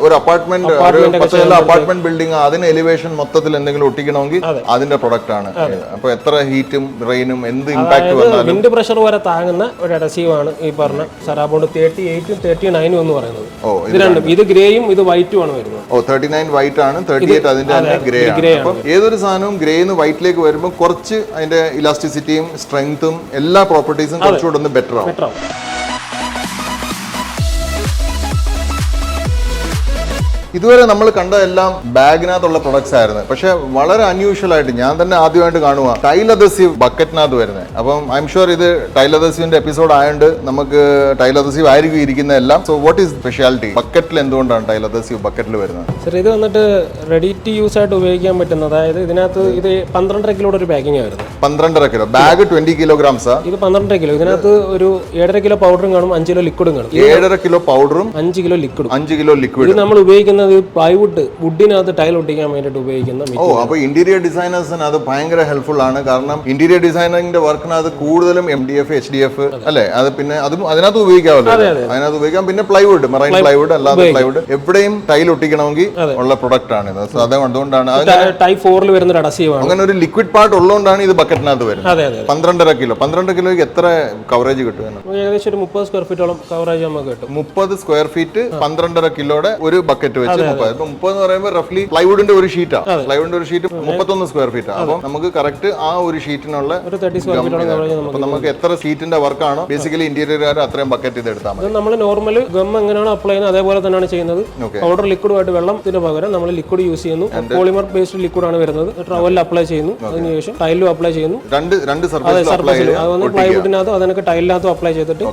ഒരു അപ്പാർട്ട്മെന്റ് ബിൽഡിംഗ് അതിന് എലിവേഷൻ മൊത്തത്തിൽ എന്തെങ്കിലും ഒട്ടിക്കണമെങ്കിൽ അതിന്റെ പ്രൊഡക്റ്റ് ആണ്. അപ്പൊ എത്ര ഹീറ്റും റെയിനും എന്ത് ഇമ്പാക്ട് വന്നാലും വിൻഡ് പ്രഷർ വരെ താങ്ങുന്ന ഒരു അഡസീവ് ആണ് ഈ പറഞ്ഞ സെറാബോണ്ട് 38 39 എന്ന് പറയുന്നത്. ഇത് രണ്ടും, ഇത് ഗ്രേയും ഇത് വൈറ്റും ആണ് വരുന്നത്. 39 വൈറ്റ് ആണ്, 38 അതിന്റെ തന്നെ ഗ്രേ ആണ്. അപ്പൊ ഏതൊരു സാധനവും ഗ്രേന്ന് വൈറ്റിലേക്ക് വരുമ്പോൾ കുറച്ച് അതിന്റെ ഇലാസ്റ്റിസിറ്റിയും സ്ട്രെങ്ത്തും എല്ലാ പ്രോപ്പർട്ടീസും കുറച്ചുകൂടെ ഒന്ന് ബെറ്റർ ആവും. ഇതുവരെ നമ്മൾ കണ്ട എല്ലാം ബാഗിനകത്തുള്ള പ്രൊഡക്ട്സ് ആയിരുന്നു. പക്ഷെ വളരെ അൺയൂഷ്വൽ ആയിട്ട് ഞാൻ തന്നെ ആദ്യമായിട്ട് കാണുക ടൈൽ അഡസീവ് ബക്കറ്റിനകത്ത് വരുന്നത്. അപ്പം ഐ എം ഷുവർ ഇത് ടൈൽ അഡസീവിന്റെ എപ്പിസോഡ് ആയതുകൊണ്ട് നമുക്ക് ടൈൽ അഡസീവ് ആയിരിക്കും ഇരിക്കുന്നതെല്ലാം. So what is speciality? ബക്കറ്റിൽ എന്തുകൊണ്ടാണ് ടൈൽ അഡസീവ് ബക്കറ്റിൽ വരുന്നത്? സർ, ഇത് വന്നിട്ട് റെഡി ടു യൂസ് ആയിട്ട് ഉപയോഗിക്കാൻ പറ്റുന്നത്. അതായത് ഇതിനകത്ത് ഇത് 12.5 കിലോ ഒരു പാക്കിംഗ് ആയിരുന്നു. 12.5 കിലോ ബാഗ് 20 കിലോഗ്രാംസ്. ഇത് 12.5 കിലോ. ഇതിനകത്ത് ഒരു 7.5 കിലോ പൗഡറും കാണും, 5 കിലോ ലിക്വിഡും കാണും. 7.5 കിലോ പൗഡറും 5 കിലോ ലിക്വിഡും. 5 kilo liquid. ഇത് നമ്മൾ ഉപയോഗിക്കുന്നത് വുഡിനകത്ത് ടൈൽ ഒട്ടിക്കാൻ വേണ്ടിയിട്ട് ഉപയോഗിക്കുന്ന. അപ്പൊ ഇന്റീരിയർ ഡിസൈനേഴ്സിന് അത് ഭയങ്കര ഹെൽപ്ഫുൾ ആണ്. കാരണം ഇന്റീരിയർ ഡിസൈനിങ്ങിന്റെ വർക്കിനകത്ത് കൂടുതലും MDF HDF അല്ലെ, അത് പിന്നെ അതും അതിനകത്ത് ഉപയോഗിക്കാമല്ലോ. അതിനകത്ത് ഉപയോഗിക്കാം. പിന്നെ പ്ലൈവുഡ്, മറൈൻ പ്ലൈവുഡ്, അല്ലാതെ പ്ലൈവുഡ് എവിടെയും ടൈൽ ഒട്ടിക്കണമെങ്കിൽ ഉള്ള പ്രൊഡക്റ്റ് ആണ് ഇത്. അതുകൊണ്ടാണ് ടൈപ്പ് 4 വരുന്ന ഒരു അഡസീവ് ആണ്. അങ്ങനെ ഒരു ലിക്വിഡ് പാർട്ട് ഉള്ളതുകൊണ്ടാണ് ഇത് ബക്കറ്റിനകത്ത് വരുന്നത്. 12.5 കിലോ. 12 കിലോയ്ക്ക് എത്ര കവറേജ് കിട്ടും? ഏകദേശം ഒരു 30 സ്ക്വയർ ഫീറ്റോളം കവറേജ് നമുക്ക് കിട്ടും. 30 സ്ക്വയർ ഫീറ്റ് 12.5 കിലോയുടെ ഒരു ബക്കറ്റ് വെച്ച് 30 എന്ന് പറയുമ്പോൾ റഫ്ലി പ്ലൈവുഡിന്റെ ഒരു ഷീറ്റാ. പ്ലൈവുഡിന്റെ ഒരു ഷീറ്റ് 31 സ്ക്വയർ ഫീറ്റ്. അപ്പൊ നമുക്ക് കറക്റ്റ് ആ ഒരു ഷീറ്റിനുള്ള നമുക്ക് എത്ര ഷീറ്റിന്റെ വർക്കാണോ ബേസിക്കലി ഇന്റീരിയർ അത്രയും ബക്കറ്റ് ഇത് എടുത്താൽ മതി. നമ്മൾ നോർമൽ ഗം എങ്ങനെയാണോ അപ്ലൈ ചെയ്യുന്നത് അതേപോലെ തന്നെയാണ് ചെയ്യുന്നത്. പൗഡർ ലിക്വിഡുമായിട്ട് വെള്ളത്തിന് പകരം നമ്മൾ ലിക്വിഡ് യൂസ് ചെയ്യുന്നു. പോളിമർ ബേസ്ഡ് ലിക്വിഡ് ആണ് വരുന്നത്. ടവലിൽ അപ്ലൈ ചെയ്യുന്നു, അതിനുശേഷം ടൈലിലും അപ്ലൈ ചെയ്യുന്നു. രണ്ട് സർഫേസ് പ്ലൈവുഡിനകത്തും അതിനൊക്കെ ടൈലിനകത്തും അപ്ലൈ ചെയ്തിട്ട്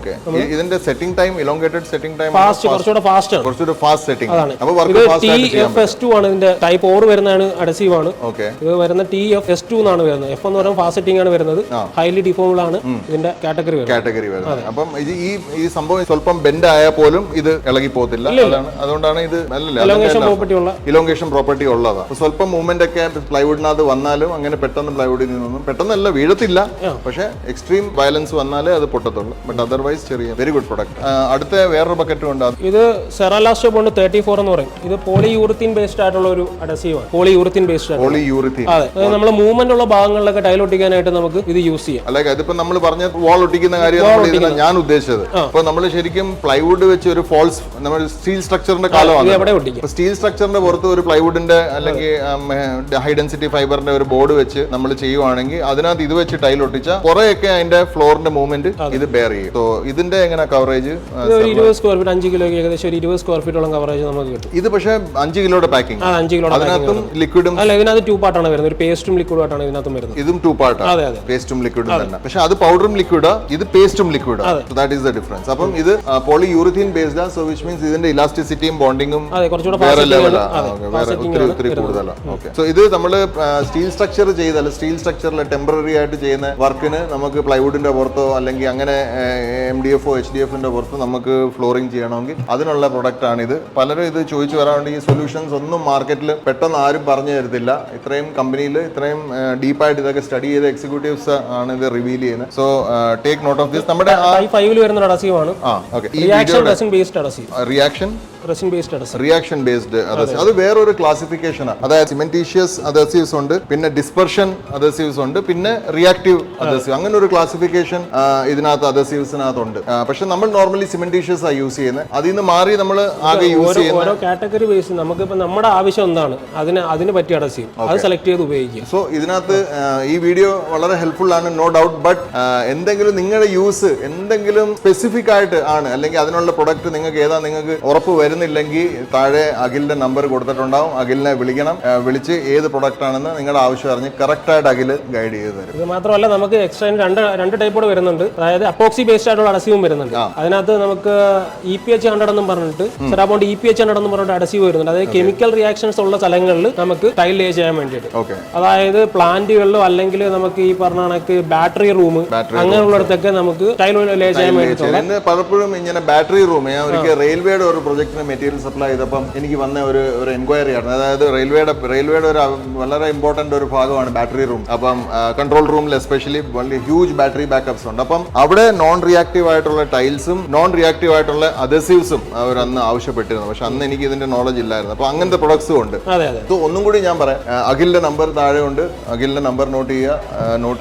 ഇതിന്റെ സെറ്റിംഗ് ടൈം ഇലോംഗേറ്റഡ് സെറ്റിംഗ് ടൈം കുറച്ചുകൂടെ ഫാസ്റ്റ് ആണ്. കുറച്ചുകൂടെ ഫാസ്റ്റ് സെറ്റിംഗ്. അപ്പൊ TFS2 ആണ് ഇതിന്റെ ടൈപ്പ് 4 വരുന്നതാണ് അഡസീവ് ആണ്. ഇത് വരുന്ന TFS2 എന്നാണ് വരുന്നത്. F എന്ന് പറയുന്നത് ഫാസ്റ്റ് സെറ്റിംഗ് ആണ് വരുന്നത്. ഹൈലി ഡിഫോമബിൾ ആണ് ഇതിന്റെ കാറ്റഗറി വരുന്നത്. അപ്പം ഈ സംഭവം സ്വല്പം ബെൻഡ് ആയാൽ പോലും ഇത് ഇളകി പോകത്തില്ല. അതുകൊണ്ടാണ് ഇത് ഇലോംഗേഷൻ പ്രോപ്പർട്ടി ഉള്ളതാണ്. സ്വല്പം മൂവ്മെന്റ് ഒക്കെ പ്ലൈവുഡിനകത്ത് വന്നാലും അങ്ങനെ പെട്ടെന്ന് പ്ലൈവുഡിൽ നിന്നൊന്നും പെട്ടെന്നല്ല വീഴത്തില്ല. പക്ഷെ എക്സ്ട്രീം വയലൻസ് വന്നാലേ അത് പൊട്ടത്തുള്ളൂ. ബട്ട് അതർവൈസ് ചെറിയ വെരി ഗുഡ് പ്രൊഡക്റ്റ്. അടുത്ത വേറൊരു ബക്കറ്റും ഉണ്ട്. ഇത് സെറാലാസ്റ്റോ ബോണ്ട് 34 എന്ന് പറയും. ഇത് പോളിയൂറിത്തീൻ ബേസ്ഡ് ആയിട്ടുള്ള ഒരു അഡസീവ് ആണ്. പോളിയൂറിത്തീൻ ബേസ്ഡ് പോളിയൂറിത്തീൻ. അതെ, നമ്മൾ മൂവ്മെന്റ് ഉള്ള ഭാഗങ്ങളിലൊക്കെ ടൈൽ ഒട്ടിക്കാനായിട്ട് നമുക്ക് ഇത് യൂസ് ചെയ്യാം. അല്ലെ ഇതിപ്പോ നമ്മൾ പറഞ്ഞ വാൾ ഒട്ടിക്കുന്ന കാര്യം ഞാൻ ഉദ്ദേശിച്ചത്. അപ്പൊ നമ്മൾ ശരിക്കും പ്ലൈവുഡ് വെച്ച് ഒരു ഫോൾസ് നമ്മൾ സ്റ്റീൽ സ്ട്രക്ചറിന്റെ കാലമാണ്. സ്റ്റീൽ സ്ട്രക്ചറിന്റെ പുറത്ത് ഒരു പ്ലൈവുഡിന്റെ അല്ലെങ്കിൽ ഹൈ ഡെൻസിറ്റി ഫൈബറിന്റെ ഒരു ബോർഡ് വെച്ച് നമ്മൾ ചെയ്യുവാണെങ്കിൽ അതിനകത്ത് ഇത് വെച്ച് ടൈൽ ഒട്ടിച്ച കുറെയൊക്കെ അതിന്റെ ഫ്ലോറിന്റെ മൂവ്മെന്റ് ഇത് ബെയർ ചെയ്യും. സോ ഇതിന്റെ എങ്ങനെ കവറേജ്? 20 സ്ക്വയർ ഫീറ്റ് 5 കിലോ ഏകദേശം ഒരു 20 സ്ക്വയർ ഫീറ്റോളം കവറേജ് നമുക്ക് കിട്ടും. ഇത് പക്ഷേ 5 കിലോയുടെ പാക്കിംഗ്. 5 കിലോ അതിനകത്തും ലിക്വിഡും അല്ല, ഇതിനകത്ത് 2 പാർട്ടാണ് വരുന്നത്. ഒരു പേസ്റ്റും ലിക്വിഡും ആയിട്ടാണ് ഇതിനകത്തും വരുന്നത്. ഇതും 2 പാർട്ടാണ്, പേസ്റ്റും ലിക്വിഡും തന്നെ. പക്ഷെ അത് പൗഡറും ലിക്വിഡാ, ഇത് പേസ്റ്റും ലിക്വിഡാ. So that is the difference. അപ്പം ഇത് പോളിയൂറിത്തീൻ ബേസ്ഡ് ആ. സോ വിച്ച് മീൻസ് ഇതിന്റെ ഇലാസ്റ്റിസിറ്റിയും ബോണ്ടിങ്ങും വേറെ ലെവലാണ്, ഒത്തിരി കൂടുതലാണ്. ഓക്കെ. സോ ഇത് നമ്മൾ സ്റ്റീൽ സ്ട്രക്ചർ ചെയ്തല്ല, സ്റ്റീൽ സ്ട്രക്ചറിൽ ടെമ്പററി ആയിട്ട് ചെയ്യുന്ന വർക്കിന് നമുക്ക് പ്ലൈവുഡിന്റെ പുറത്തോ അല്ലെങ്കിൽ അങ്ങനെ MDF HDF പുറത്ത് നമുക്ക് ഫ്ലോറിംഗ് ചെയ്യണമെങ്കിൽ അതിനുള്ള പ്രൊഡക്റ്റ് ആണ് ഇത്. പലരും ഇത് ചോദിച്ചു വരാറുണ്ട്. ഈ സൊല്യൂഷൻസ് ഒന്നും മാർക്കറ്റിൽ പെട്ടെന്ന് ആരും പറഞ്ഞു തരത്തില്ല. ഇത്രയും കമ്പനിയിൽ ഇത്രയും ഡീപ്പായിട്ട് ഇതൊക്കെ സ്റ്റഡി ചെയ്ത എക്സിക്യൂട്ടീവ്സ് ആണ് ഇത് റിവീൽ ചെയ്യുന്നത്. So take note of this. നമ്മുടെ വരുന്ന അഡസീവ് ആണ്. Reaction based adhesive. അത് വേറൊരു ക്ലാസിഫിക്കേഷൻ ആണ്. അതായത് സിമെന്റീഷ്യസ് അഡസീവ്സ് ഉണ്ട്, പിന്നെ ഡിസ്പെർഷൻ അഡസീവ്സ് ഉണ്ട്, പിന്നെ റിയാക്റ്റീവ് അഡസീവ്. അങ്ങനെ ഒരു ക്ലാസിഫിക്കേഷൻ ഇതിനകത്ത് അഡസീവ്സിനകത്തുണ്ട്. പക്ഷെ നമ്മൾ നോർമലി സിമെന്റീഷ്യസ് ആണ് യൂസ് ചെയ്യുന്നത്. അതിൽ നിന്ന് മാറി നമ്മൾ ആകെ യൂസ് ചെയ്യുന്ന ഓരോ കാറ്റഗറി ബേസ് നമുക്ക് ഇപ്പൊ നമ്മുടെ ആവശ്യം എന്താണ് അതിന് പറ്റിയ അഡസീവ് അത് സെലക്ട് ചെയ്ത് ഉപയോഗിക്കുക. സോ ഇതിനകത്ത് ഈ വീഡിയോ വളരെ ഹെൽപ്ഫുൾ ആണ്, നോ ഡൗട്ട്. ബട്ട് എന്തെങ്കിലും നിങ്ങളുടെ യൂസ് എന്തെങ്കിലും സ്പെസിഫിക് ആയിട്ട് ആണ്, അല്ലെങ്കിൽ അതിനുള്ള പ്രൊഡക്റ്റ് നിങ്ങൾക്ക് ഏതാ നിങ്ങൾക്ക് ഉറപ്പ് വരുന്നില്ലെങ്കിൽ താഴെ അഖിലിന്റെ നമ്പർ കൊടുത്തിട്ടുണ്ടാവും. അഖിലിനെ വിളിക്കണം. വിളിച്ച് ഏത് പ്രൊഡക്റ്റ് ആണെന്ന് നിങ്ങളുടെ ആവശ്യം അറിഞ്ഞ് കറക്റ്റ് ആയിട്ട് അഖിൽ ഗൈഡ് ചെയ്ത് തരും. ഇത് മാത്രമല്ല നമുക്ക് എക്സ്ട്രാ രണ്ട് ടൈപ്പോടെ വരുന്നുണ്ട്. അതായത് അപ്പോക്സി ബേസ്ഡ് ആയിട്ടുള്ള അഡസീവും വരുന്നുണ്ട്. അതിനകത്ത് നമുക്ക് EPH 100 എന്നും പറഞ്ഞിട്ട് സെറാബോണ്ട് EPH 100 എന്ന് പറഞ്ഞിട്ട് അഡസീവ് വരുന്നുണ്ട്. അതായത് കെമിക്കൽ റിയാക്ഷൻസ് ഉള്ള സ്ഥലങ്ങളിൽ നമുക്ക് ടൈൽ ലേ ചെയ്യാൻ വേണ്ടിയിട്ട്. അതായത് പ്ലാന്റുകളിലോ അല്ലെങ്കിൽ നമുക്ക് ഈ പറഞ്ഞ കണക്ക് ബാറ്ററി റൂം അങ്ങനെയുള്ളിടത്തൊക്കെ നമുക്ക് ടൈൽ ലേ ചെയ്യാൻ വേണ്ടിയിട്ടുള്ള. പലപ്പോഴും ഇങ്ങനെ ബാറ്ററി റൂം ഞാൻ ഒരിക്കൽ റെയിൽവേയുടെ ഒരു പ്രൊജക്ടിന് മെറ്റീരിയൽ സപ്ലൈ ചെയ്തപ്പം എനിക്ക് വന്ന ഒരു എൻക്വയറി ആണ്. അതായത് റെയിൽവേയുടെ ഒരു വളരെ ഇമ്പോർട്ടന്റ് ഒരു ഭാഗമാണ് ബാറ്ററി റൂം. അപ്പം കൺട്രോൾ റൂമിൽ എസ്പെഷ്യലി വളരെ ഹ്യൂജ് ബാറ്ററി ബാക്കപ്സ് ഉണ്ട്. അപ്പം അവിടെ നോൺ റിയാക്റ്റീവ് ആയിട്ടുള്ള ടൈൽസും നോൺ റിയാക്റ്റീവ് ആയിട്ടുള്ള അഡസീവ്സും അവർ അന്ന് ആവശ്യപ്പെട്ടിരുന്നു. പക്ഷെ അന്ന് എനിക്ക് ഇതിന്റെ നോളജ് ഇല്ലായിരുന്നു. അപ്പൊ അങ്ങനത്തെ പ്രൊഡക്ട്സും ഉണ്ട്. ഒന്നും കൂടി ഞാൻ പറയാം, അഖിലിന്റെ നമ്പർ താഴെ ഉണ്ട്. അഖിലിന്റെ നമ്പർ നോട്ട്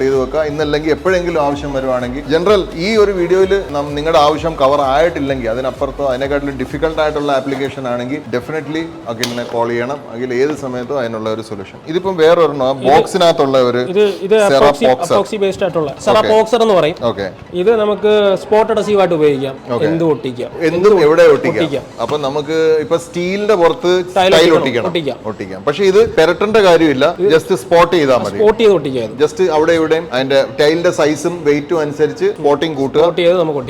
ചെയ്ത് വെക്കുക. ഇന്നല്ലെങ്കിൽ എപ്പോഴെങ്കിലും ആവശ്യം വരുവാണെങ്കിൽ, ജനറൽ ഈ ഒരു വീഡിയോയിൽ നിങ്ങളുടെ ആവശ്യം കവർ ആയിട്ടില്ലെങ്കിൽ അതിനപ്പുറത്തോ അതിനെക്കാട്ടിലും ഡിഫിക്കൽട്ട് ആയിട്ടുള്ള ആപ്ലിക്കേഷൻ ആണെങ്കിൽ ഡെഫിനറ്റ്ലി അഖിലിനെ കോൾ ചെയ്യണം. അഖിൽ ഏത് സമയത്തും അതിനുള്ള ഒരു സൊല്യൂഷൻ. ഇതിപ്പം വേറൊരെണ്ണം ബോക്സിനകത്തുള്ള ഒരു ഇത് നമുക്ക് സ്പോട്ട് അഡസീവ് ആയിട്ട് ഉപയോഗിക്കാം. എന്തും എവിടെ ഒട്ടിക്കാം. അപ്പൊ നമുക്ക് ഇപ്പൊ സ്റ്റീലിന്റെ പുറത്ത് ടൈൽ ഒട്ടിക്കാം. പക്ഷെ ഇത് പെരട്ടേണ്ട കാര്യമില്ല, ജസ്റ്റ് സ്പോട്ട് ചെയ്താൽ മതി. ജസ്റ്റ് അവിടെ ഇവിടെയും അതിന്റെ ടൈലിന്റെ സൈസും വെയിറ്റും അനുസരിച്ച് സ്പോട്ടിങ് കൂട്ടുക.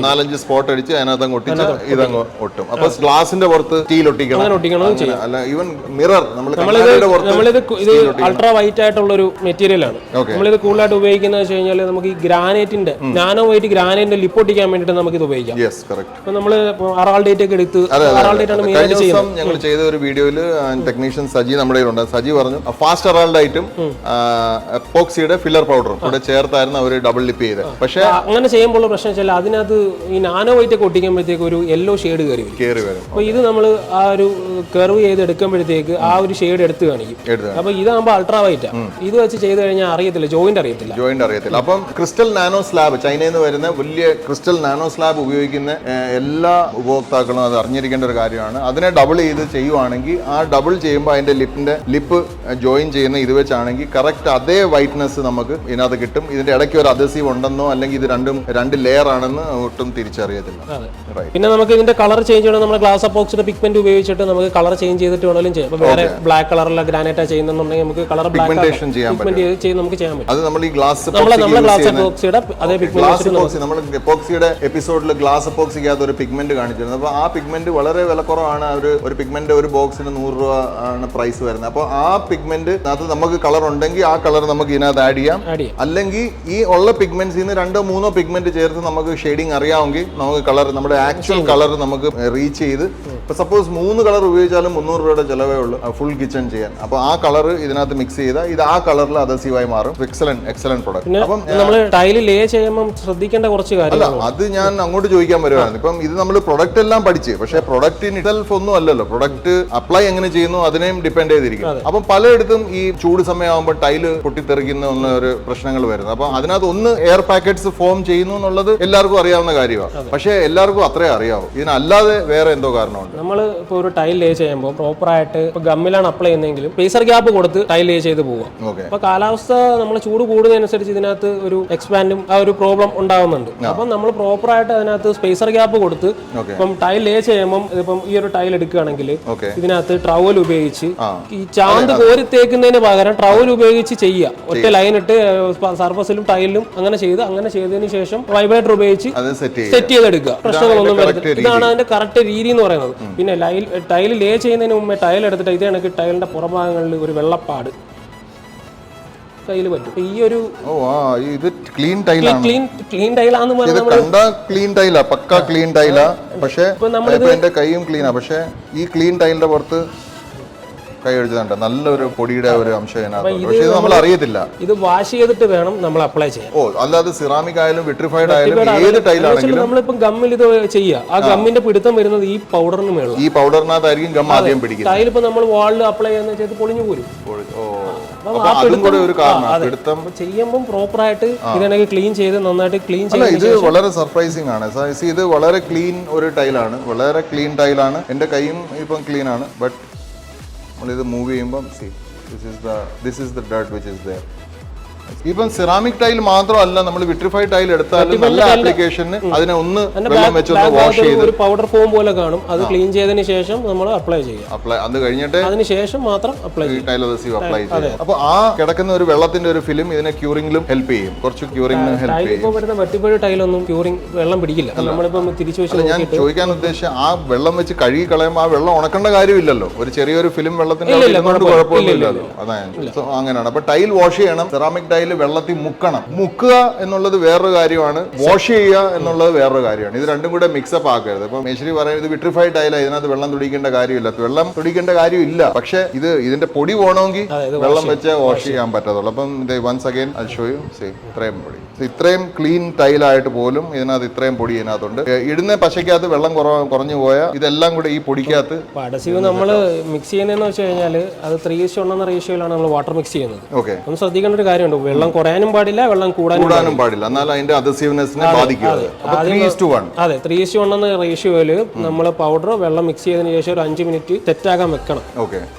4-5 സ്പോട്ട് അടിച്ച് അതിനകത്ത് അങ്ങ് ഒട്ടിച്ച് ഇതങ്ങ് ഒട്ടും. അപ്പൊ ഗ്ലാസിന്റെ പുറത്ത് സ്റ്റീൽ ഒട്ടിക്കണം. അല്ല, ഈവൻ മിറർ അൾട്രാ വൈറ്റ് ആയിട്ടുള്ള ഒരു മെറ്റീരിയൽ ആണ്. നമ്മളിത് കൂടുതലായിട്ട് ഉപയോഗിക്കുന്നത് വെച്ച് കഴിഞ്ഞാൽ നമുക്ക് ഈ ഗ്രാനൈറ്റിന്റെ നാനോ വൈറ്റ് ഗ്രാനൈറ്റിന്റെ ലിപ്പ് ഒട്ടിക്കാൻ വേണ്ടിയിട്ട് നമുക്ക് ഇത് ഉപയോഗിക്കാം. അപ്പൊ നമ്മള് അറാൾഡേറ്റ് ഒക്കെ എടുത്ത് ഞങ്ങൾ ചെയ്ത ഒരു വീഡിയോയിൽ ടെക്നീഷ്യൻ സജി നമ്മുടെ ഉണ്ട്. സജി പറഞ്ഞു ഫാസ്റ്റ് അറാൾഡൈറ്റും എപ്പോക്സിയുടെ ഫില്ലർ പൗഡറും കൂടെ ചേർത്തായിരുന്നു അവർ ഡബിൾ ലിപ്പ് ചെയ്ത്. പക്ഷെ അങ്ങനെ ചെയ്യുമ്പോൾ പ്രശ്നം വെച്ചാൽ അതിനകത്ത് ഈ നാനോ വൈറ്റ് ഒക്കെ ഒട്ടിക്കുമ്പോഴത്തേക്ക് ഒരു യെല്ലോ ഷെയ്ഡ് കയറി വരും. അപ്പൊ ഇത് നമ്മൾ ആ ഒരു കർവ് ചെയ്ത് എടുക്കുമ്പോഴത്തേക്ക് ആ ഒരു ഷെയ്ഡ് എടുത്ത് കാണിക്കും. അപ്പൊ ഇതാകുമ്പോൾ അൾട്രാ വൈറ്റ് ആണ്. ഇത് വെച്ച് ചെയ്ത് കഴിഞ്ഞാൽ അറിയത്തില്ല, ജോയിന്റ് അറിയത്തില്ല. അപ്പം ക്രിസ്റ്റൽ നാനോ സ്ലാബ്, ചൈനയിൽ നിന്ന് വരുന്ന വലിയ ക്രിസ്റ്റൽ നാനോ സ്ലാബ് ഉപയോഗിക്കുന്ന എല്ലാ ഉപഭോക്താക്കളും അത് അറിഞ്ഞിരിക്കേണ്ട ഒരു കാര്യമാണ്. അതിനെ ഡബിൾ ചെയ്ത് ചെയ്യുവാണെങ്കിൽ ആ ഡബിൾ ചെയ്യുമ്പോൾ അതിന്റെ ലിപ്പ് ജോയിൻ ചെയ്യുന്ന ഇത് വെച്ചാണെങ്കിൽ കറക്റ്റ് അതേ വൈറ്റ്നെസ് നമുക്ക് ഇതിനകത്ത് കിട്ടും. ഇതിന്റെ ഇടയ്ക്ക് ഒരു അഡസീവ് ഉണ്ടെന്നോ അല്ലെങ്കിൽ ഇത് രണ്ട് ലെയർ ആണെന്ന് ഒട്ടും തിരിച്ചറിയത്തില്ല. പിന്നെ നമുക്ക് ഇതിന്റെ കളർ ചേഞ്ച് ചെയ്യണം. നമ്മുടെ ഗ്ലാസ് അപ്പോക്സിയുടെ പിഗ്മെന്റ് ഉപയോഗിച്ചിട്ട് നമുക്ക് കളർ ചേഞ്ച് ചെയ്തിട്ട് വേണമെങ്കിലും ചെയ്യാം. ഇപ്പൊ വേറെ ബ്ലാക്ക് കളറുള്ള ഗ്രാനൈറ്റാ ചെയ്യുന്നുണ്ടെങ്കിൽ നമുക്ക് കളർ പിഗ്മെന്റേഷൻ ചെയ്യാൻ പറ്റും. അത് നമ്മൾ ഈ ഗ്ലാസ് അപ്പോക്സിയുടെ അതേ പിഗ്മെന്റ് നമ്മൾ എപ്പോക്സിയുടെ എപ്പിസോഡിൽ ഗ്ലാസ് എപ്പോക്സിക്കകത്ത് ഒരു പിഗ്മെന്റ് കാണിച്ചിരുന്നു. അപ്പൊ ആ പിഗ്മെന്റ് വളരെ വിലക്കുറവാണ്. ഒരു പിഗ്മെന്റ് ഒരു ബോക്സിന് 100 രൂപ ആണ് പ്രൈസ് വരുന്നത്. അപ്പോൾ ആ പിഗ്മെന്റ് അത് നമുക്ക് കളർ ഉണ്ടെങ്കിൽ ആ കളർ നമുക്ക് ഇതിനകത്ത് ആഡ് ചെയ്യാം. അല്ലെങ്കിൽ ഈ ഉള്ള പിഗ്മെന്റ്സിൽ നിന്ന് 2-3 പിഗ്മെന്റ് ചേർത്ത് നമുക്ക് ഷെയ്ഡിങ് അറിയാമെങ്കിൽ നമുക്ക് കളർ നമ്മുടെ ആക്ച്വൽ കളർ നമുക്ക് റീച്ച് ചെയ്ത് ഇപ്പൊ സപ്പോസ് 3 കളർ ഉപയോഗിച്ചാലും 300 രൂപയുടെ ചിലവേ ഉള്ളൂ ഫുൾ കിച്ചൺ ചെയ്യാൻ. അപ്പൊ ആ കളർ ഇതിനകത്ത് മിക്സ് ചെയ്താൽ ഇത് ആ കളറിൽ അദസീവായി മാറും. Excellent product. അപ്പം നമ്മൾ ടൈല് ലേ ചെയ്യുമ്പോൾ ശ്രദ്ധിക്കേണ്ട കുറച്ച് കാര്യങ്ങൾ അത് ഞാൻ അങ്ങോട്ട് ചോദിക്കാൻ വരുവാണ്. ഇപ്പം ഇത് നമ്മൾ പ്രൊഡക്റ്റ് എല്ലാം പഠിച്ച്, പക്ഷേ പ്രൊഡക്റ്റിന് ഇറ്റൽഫ് ഒന്നും അല്ലല്ലോ, പ്രൊഡക്റ്റ് അപ്ലൈ എങ്ങനെ ചെയ്യുന്നു അതിനെയും ഡിപ്പെൻഡ് ചെയ്തിരിക്കും. അപ്പം പലയിടത്തും ഈ ചൂട് സമയമാകുമ്പോൾ ടൈല് പൊട്ടിത്തെറിക്കുന്ന ഒരു പ്രശ്നങ്ങൾ വരുന്നത്. അപ്പൊ അതിനകത്ത് ഒന്ന് എയർ പാക്കറ്റ്സ് ഫോം ചെയ്യുന്നു എന്നുള്ളത് എല്ലാവർക്കും അറിയാവുന്ന കാര്യമാണ്. പക്ഷേ എല്ലാവർക്കും അത്രേ അറിയാവൂ, ഇതിനല്ലാതെ വേറെ എന്തോ കാരണമുണ്ട്. നമ്മൾ ഇപ്പോൾ ഒരു ടൈൽ ലേ ചെയ്യുമ്പോൾ പ്രോപ്പർ ആയിട്ട് ഇപ്പൊ ഗമ്മിലാണ് അപ്ലൈ ചെയ്യുന്നതെങ്കിലും സ്പേസർ ഗ്യാപ്പ് കൊടുത്ത് ടൈൽ ലേ ചെയ്ത് പോവാം. അപ്പൊ കാലാവസ്ഥ നമ്മൾ ചൂട് കൂടുന്നതനുസരിച്ച് ഇതിനകത്ത് ഒരു എക്സ്പാൻഡും ആ ഒരു പ്രോബ്ലം ഉണ്ടാവുന്നുണ്ട്. അപ്പം നമ്മൾ പ്രോപ്പർ ആയിട്ട് അതിനകത്ത് സ്പേസർ ഗ്യാപ്പ് കൊടുത്ത് ഇപ്പം ടൈൽ ലേ ചെയ്യുമ്പോൾ ഇപ്പം ഈ ഒരു ടൈൽ എടുക്കുകയാണെങ്കിൽ ഇതിനകത്ത് ട്രവൽ ഉപയോഗിച്ച് ഈ ചാന്ത് കോരി തേക്കുന്നതിന് പകരം ട്രവൽ ഉപയോഗിച്ച് ചെയ്യുക. ഒറ്റ ലൈൻ ഇട്ട് സർഫസിലും ടൈലിലും അങ്ങനെ ചെയ്തതിന് ശേഷം വൈബ്രേറ്റർ ഉപയോഗിച്ച് സെറ്റ് ചെയ്തെടുക്കുക. പ്രശ്നങ്ങളൊന്നും വരത്തില്ല. ഇതാണ് അതിന്റെ കറക്റ്റ് രീതി എന്ന് പറയുന്നത്. പിന്നെ ടൈൽ ലേ ചെയ്യുന്നതിന് മുമ്പേ ടൈൽ എടുത്തിട്ട് ഇത് കണക്ക് ടൈലിന്റെ പുറഭാഗങ്ങളിൽ ഒരു വെള്ളപ്പാട് കയ്യിൽ പറ്റും. ഈ ഒരു ഇത് ക്ലീൻ ടൈലാണ്, ക്ലീൻ ടൈലാന്ന് ക്ലീൻ ടൈലാ, പക്ക ക്ലീൻ ടൈലാ. പക്ഷേ എന്റെ കൈയും ക്ലീനാ. പക്ഷെ ഈ ക്ലീൻ ടൈലിന്റെ പുറത്ത് കൈ ഒഴിച്ചതുണ്ട് നല്ലൊരു പൊടിയുടെ ഒരു അംശം ഇതിനകത്ത്. പക്ഷേ ഇത് നമ്മൾ അറിയത്തില്ല. ഇത് വാഷ് ചെയ്തിട്ട് വേണം നമ്മൾ അപ്ലൈ ചെയ്യാൻ. അല്ലാതെ സിറാമിക് ആയാലും വിട്രിഫൈഡ് ആയാലും ഏത് ടൈലാണെങ്കിലും നമ്മളിപ്പം ഗമ്മിൽ ഇത് ചെയ്യുക. ആ ഗമ്മിന്റെ പിടുത്തം വരുന്നത് ഈ പൗഡറിന് മേളം. ഈ പൗഡറിനകത്തായിരിക്കും ഗം ആദ്യം പിടിക്കുന്നത്. ടൈൽ ഇപ്പൊ നമ്മൾ വാളിൽ അപ്ലൈ ചെയ്യുന്ന ചെയ്ത് പൊളിഞ്ഞു പോരും. ചെയ്യുമ്പോൾ പ്രോപ്പർ ആയിട്ട് ഇതിനെ ക്ലീൻ ചെയ്ത് നന്നായിട്ട് ക്ലീൻ ചെയ്ത്. ഇത് വളരെ സർപ്രൈസിംഗ് ആണ്. ഇത് വളരെ ക്ലീൻ ഒരു ടൈലാണ്, വളരെ ക്ലീൻ ടൈലാണ്. എന്റെ കൈയും ഇപ്പം ക്ലീൻ ആണ്. ബട്ട് ഇത് മൂവ് ചെയ്യുമ്പോൾ this is the dirt which is there. ഇപ്പം സിറാമിക് ടൈൽ മാത്രമല്ല, നമ്മൾ വിട്രിഫൈഡ് ടൈൽ എടുത്താലും നല്ല ആപ്ലിക്കേഷന് അതിനെ ഒന്ന് വെള്ളം വെച്ചൊന്ന് വാഷ് ചെയ്ത് ഒരു പൗഡർ ഫോം പോലെ കാണും. അത് ക്ലീൻ ചെയ്തതിന് ശേഷം നമ്മൾ അപ്ലൈ ചെയ്യും. അത് കഴിഞ്ഞിട്ട് അതിന് ശേഷം മാത്രം അപ്ലൈ ചെയ്യും. ടൈൽ അദസീവ് അപ്ലൈ ചെയ്യും. അപ്പോൾ ആ കിടക്കുന്ന ഒരു വെള്ളത്തിന്റെ ഒരു ഫിലിം ഇതിനെ ക്യൂറിംഗിലും ഹെൽപ്പ് ചെയ്യും. കുറച്ച് ക്യൂറിംഗിന് ഹെൽപ്പ് ചെയ്യും. ഇപ്പോൾ വരുന്ന വെട്ടിപ്പഴി ടൈലൊന്നും ക്യൂറിംഗ് വെള്ളം പിടിക്കില്ല. നമ്മളിപ്പം തിരിച്ചു വെച്ച് ഞാൻ ചോദിക്കാൻ ഉദ്ദേശിച്ച ആ വെള്ളം വെച്ച് കഴുകി കളയുമ്പോൾ ആ വെള്ളം ഉണക്കേണ്ട കാര്യമില്ലല്ലോ. ഒരു ചെറിയൊരു ഫിലിം വെള്ളത്തിന്റെ കുഴപ്പമൊന്നുമില്ലല്ലോ. അതാണ് അങ്ങനെയാണ്. അപ്പൊ ടൈൽ വാഷ് ചെയ്യണം. സെറാമിക് ടൈൽ വെള്ളത്തിൽ മുക്കുക എന്നുള്ളത് വേറൊരു കാര്യമാണ്, വാഷ് ചെയ്യുക എന്നുള്ളത് വേറൊരു കാര്യമാണ്. ഇത് രണ്ടും കൂടെ മിക്സപ്പ് ആക്കരുത്. ഇപ്പൊ മേശ്വരി പറയുന്നത് വിട്രിഫൈഡ് ടൈല, ഇതിനകത്ത് വെള്ളം തുടിക്കേണ്ട കാര്യമില്ല. വെള്ളം തുടിക്കേണ്ട കാര്യമില്ല. പക്ഷെ ഇതിന്റെ പൊടി പോകണമെങ്കിൽ വെള്ളം വെച്ച് വാഷ് ചെയ്യാൻ പറ്റത്തുള്ളൂ. അപ്പം once again I show you. ഇത്രയും പൊടി, ഇത്രയും ക്ലീൻ ടൈലായിട്ട് പോലും ഇതിനകത്ത് ഇത്രയും പൊടി ഇതിനകത്തുണ്ട്. ഇടുന്ന പശയ്ക്കകത്ത് വെള്ളം കുറഞ്ഞു പോയാൽ ഇതെല്ലാം കൂടെ ഈ പൊടിക്കകത്ത് അഡസീവ് നമ്മൾ മിക്സ് ചെയ്യുന്നതെന്ന് വെച്ച് കഴിഞ്ഞാൽ അത് 3:1 എന്ന റേഷ്യോയിലാണ് നമ്മൾ വാട്ടർ മിക്സ് ചെയ്യുന്നത്. ഓക്കെ, ഒന്ന് ശ്രദ്ധിക്കേണ്ട ഒരു കാര്യമുണ്ട്. വെള്ളം കുറയാനും പാടില്ല, വെള്ളം കൂടാനും പാടില്ല. എന്നാൽ അതിന്റെ അദസീവ്നെസ്സിനെ ബാധിക്കും. അതെ, 3:1 എന്ന റേഷ്യോയില് നമ്മൾ പൗഡർ വെള്ളം മിക്സ് ചെയ്തതിനു ശേഷം ഒരു 5 മിനിറ്റ് സെറ്റാകാൻ വെക്കണം.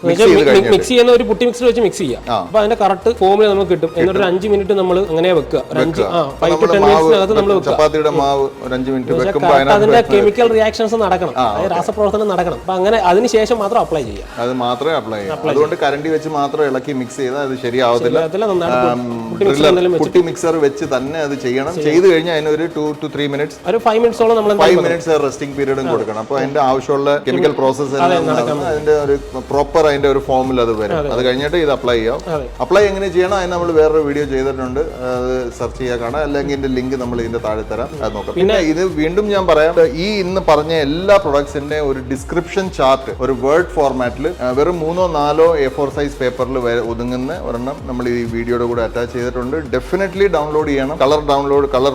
മിക്സ് ചെയ്യുന്ന ഒരു പുട്ടി മിക്സർ വെച്ച് മിക്സ് ചെയ്യാം. അപ്പൊ അതിന്റെ കറക്റ്റ് ഫോമിൽ നമുക്ക് കിട്ടും. എന്നിട്ട് ഒരു 5 മിനിറ്റ് നമ്മൾ അങ്ങനെ വെക്കുക. 5 to 10 മിനിറ്റ്സിനകത്ത് നമ്മൾ ചപ്പാത്തിയുടെ മാവ് 5 മിനിറ്റ് വെക്കുമ്പോൾ അതിന്റെ കെമിക്കൽ റിയാക്ഷൻസ് നടക്കണം, രാസപ്രവർത്തനം നടക്കണം. അപ്പൊ അങ്ങനെ അതിനുശേഷം മാത്രം അപ്ലൈ ചെയ്യാം. അത് മാത്രമേ അപ്ലൈ ചെയ്യാം. അതുകൊണ്ട് കരണ്ടി വെച്ച് മാത്രം ഇളക്കി മിക്സ് ചെയ്താൽ അത് ശരിയാവത്തില്ല. കുട്ടി മിക്സർ വെച്ച് തന്നെ അത് ചെയ്യണം. ചെയ്ത് കഴിഞ്ഞാൽ അതിന് ഒരു 2 to 3 മിനിറ്റ്സ്, ഒരു 5 മിനിറ്റ്സോളം നമ്മൾ 5 മിനിറ്റ്സ് റെസ്റ്റിംഗ് പീരീഡും കൊടുക്കണം. അപ്പോൾ അതിന്റെ ആവശ്യമുള്ള കെമിക്കൽ പ്രോസസ് അതിന്റെ ഒരു പ്രോപ്പർ അതിന്റെ ഒരു ഫോമിൽ അത് വരും. അത് കഴിഞ്ഞിട്ട് ഇത് അപ്ലൈ ചെയ്യാം. അപ്ലൈ എങ്ങനെ ചെയ്യണം അതിന് നമ്മൾ വേറൊരു വീഡിയോ ചെയ്തിട്ടുണ്ട്, അത് സെർച്ച് ചെയ്യാൻ കാണാം. അല്ലെങ്കിൽ ഇതിന്റെ ലിങ്ക് നമ്മൾ ഇതിന്റെ താഴെ തരാം, അത് നോക്കാം. പിന്നെ ഇത് വീണ്ടും ഞാൻ പറയാം, ഈ ഇന്ന് പറഞ്ഞ എല്ലാ പ്രൊഡക്ട്സിന്റെ ഒരു ഡിസ്ക്രിപ്ഷൻ ചാർട്ട് ഒരു വേർഡ് ഫോർമാറ്റിൽ വെറും 3-4 A4 സൈസ് പേപ്പറിൽ ഒതുങ്ങുന്ന ഒരെണ്ണം നമ്മൾ ഈ വീഡിയോയുടെ കൂടെ അറ്റാച്ച് ചെയ്തിട്ടുണ്ട്. ഡെഫിനറ്റ്ലി ഡൗൺലോഡ് ചെയ്യണം. കളർ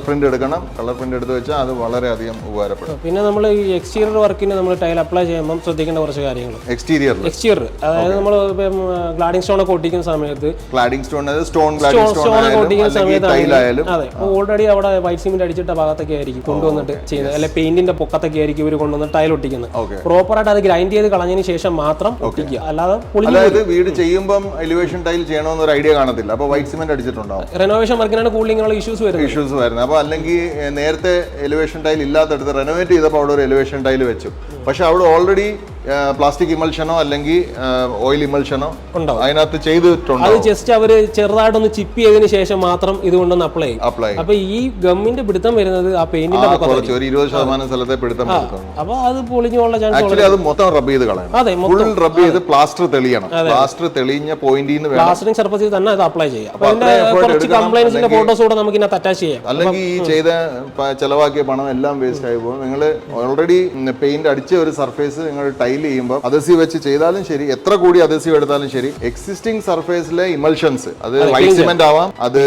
പ്രിന്റ് എടുക്കണം. കളർ പ്രിന്റ് എടുത്ത് വെച്ചാൽ അത് വളരെയധികം ഉപകാരപ്പെടും. പിന്നെ നമ്മൾ ഈ എക്സ്റ്റീരിയർ വർക്കിന് നമ്മൾ ടൈൽ അപ്ലൈ ചെയ്യുമ്പോൾ ശ്രദ്ധിക്കേണ്ട കുറച്ച് കാര്യങ്ങൾ. എക്സ്റ്റീരിയർ അതായത് നമ്മൾ ഗ്ലാഡിംഗ് സ്റ്റോൺ ഒക്കെ ഒട്ടിക്കുന്ന സമയത്ത്, ഗ്ലാഡിംഗ് സ്റ്റോൺ ഒട്ടിക്കുന്ന സമയത്ത് അതെ, ഓൾറെഡി അവിടെ വൈറ്റ് സിമെന്റ് അടിച്ചിട്ട ഭാഗത്തൊക്കെ ആയിരിക്കും കൊണ്ടുവന്നിട്ട് ചെയ്യുന്നത്, അല്ലെങ്കിൽ പെയിന്റിന്റെ പൊക്കത്തൊക്കെ ആയിരിക്കും ഇവർ കൊണ്ടുവന്ന് ടൈൽ ഒട്ടിക്കുന്നത്. പ്രോപ്പർ ആയിട്ട് അത് ഗ്രൈൻഡ് ചെയ്ത് കളഞ്ഞതിന് ശേഷം മാത്രം ഒട്ടിക്കുക. അല്ലാതെ വീട് ചെയ്യുമ്പോൾ എലിവേഷൻ ടൈൽ ചെയ്യണമെന്ന് ഒരു ഐഡിയ കാണത്തില്ല. അപ്പോൾ വൈറ്റ് സിമെന്റ് അടിച്ചിട്ടുണ്ടാവും. റെനോവേഷൻ വർക്കിനാണ് കൂളിംഗ് ഇഷ്യൂസ് വരുന്നത്. അപ്പോൾ അല്ലെങ്കിൽ നേരത്തെ എലിവേഷൻ ടൈൽ ഇല്ലാത്തടുത്ത് റെനോവേറ്റ് ചെയ്തപ്പോൾ അവിടെ ഒരു എലിവേഷൻ ടൈൽ വെച്ചു. പക്ഷെ അവിടെ ഓൾറെഡി പ്ലാസ്റ്റിക് ഇമൽഷനോ അല്ലെങ്കിൽ ഓയിൽ ഇമൽഷനോ അതിനകത്ത് ചെയ്തിട്ടുണ്ട്. അത് ജസ്റ്റ് അവര് ചെറുതായിട്ടൊന്ന് ചിപ്പ് ചെയ്തതിനു ശേഷം മാത്രം ഇതുകൊണ്ടൊന്ന് അപ്ലൈ ചെയ്യും. അപ്പൊ ഈ ഗമ്മിന്റെ പിടുത്തം വരുന്നത് ആ പെയിന്റിന്റെ ഒരു 20% സ്ഥലത്തെ പിടുത്തം. അപ്പൊ അത് പൊളിഞ്ഞുള്ള ചാൻസ്. ആക്ച്വലി അത് മൊത്തം റബ്ബ് ചെയ്ത് കളയണം. അതെ, ഫുൾ റബ്ബ് ചെയ്ത് പ്ലാസ്റ്റർ തെളിയണം. പ്ലാസ്റ്റർ തെളിഞ്ഞ പോയിന്റിൽ നിന്ന് പ്ലാസ്റ്ററിംഗ് സർഫസിൽ തന്നെ അത് അപ്ലൈ ചെയ്യാം. അപ്പൊ അതിന്റെ കുറച്ച് കംപ്ലൈന്റ്സിന്റെ ഫോട്ടോസ് കൂടെ നമുക്ക് ഇതിനകത്ത് അറ്റാച്ച് ചെയ്യാം. അല്ലെങ്കിൽ ഈ ചെയ്ത ചെലവാക്കിയ പണം എല്ലാം വേസ്റ്റ് ആയി പോകും. നിങ്ങൾ ഓൾറെഡി പെയിന്റ് അടിച്ച ഉറച്ച ഒരു സർഫേസ് നിങ്ങൾ ടൈൽ ചെയ്യുമ്പോൾ അദസീവ് വെച്ച് ചെയ്താലും ശരി, എത്ര കൂടി അദസീവ് എടുത്താലും ശരി, എക്സിസ്റ്റിംഗ് സർഫേസിലെ ഇമൽഷൻസ്, അത് വൈറ്റ് സിമെന്റ് ആവാം, അത്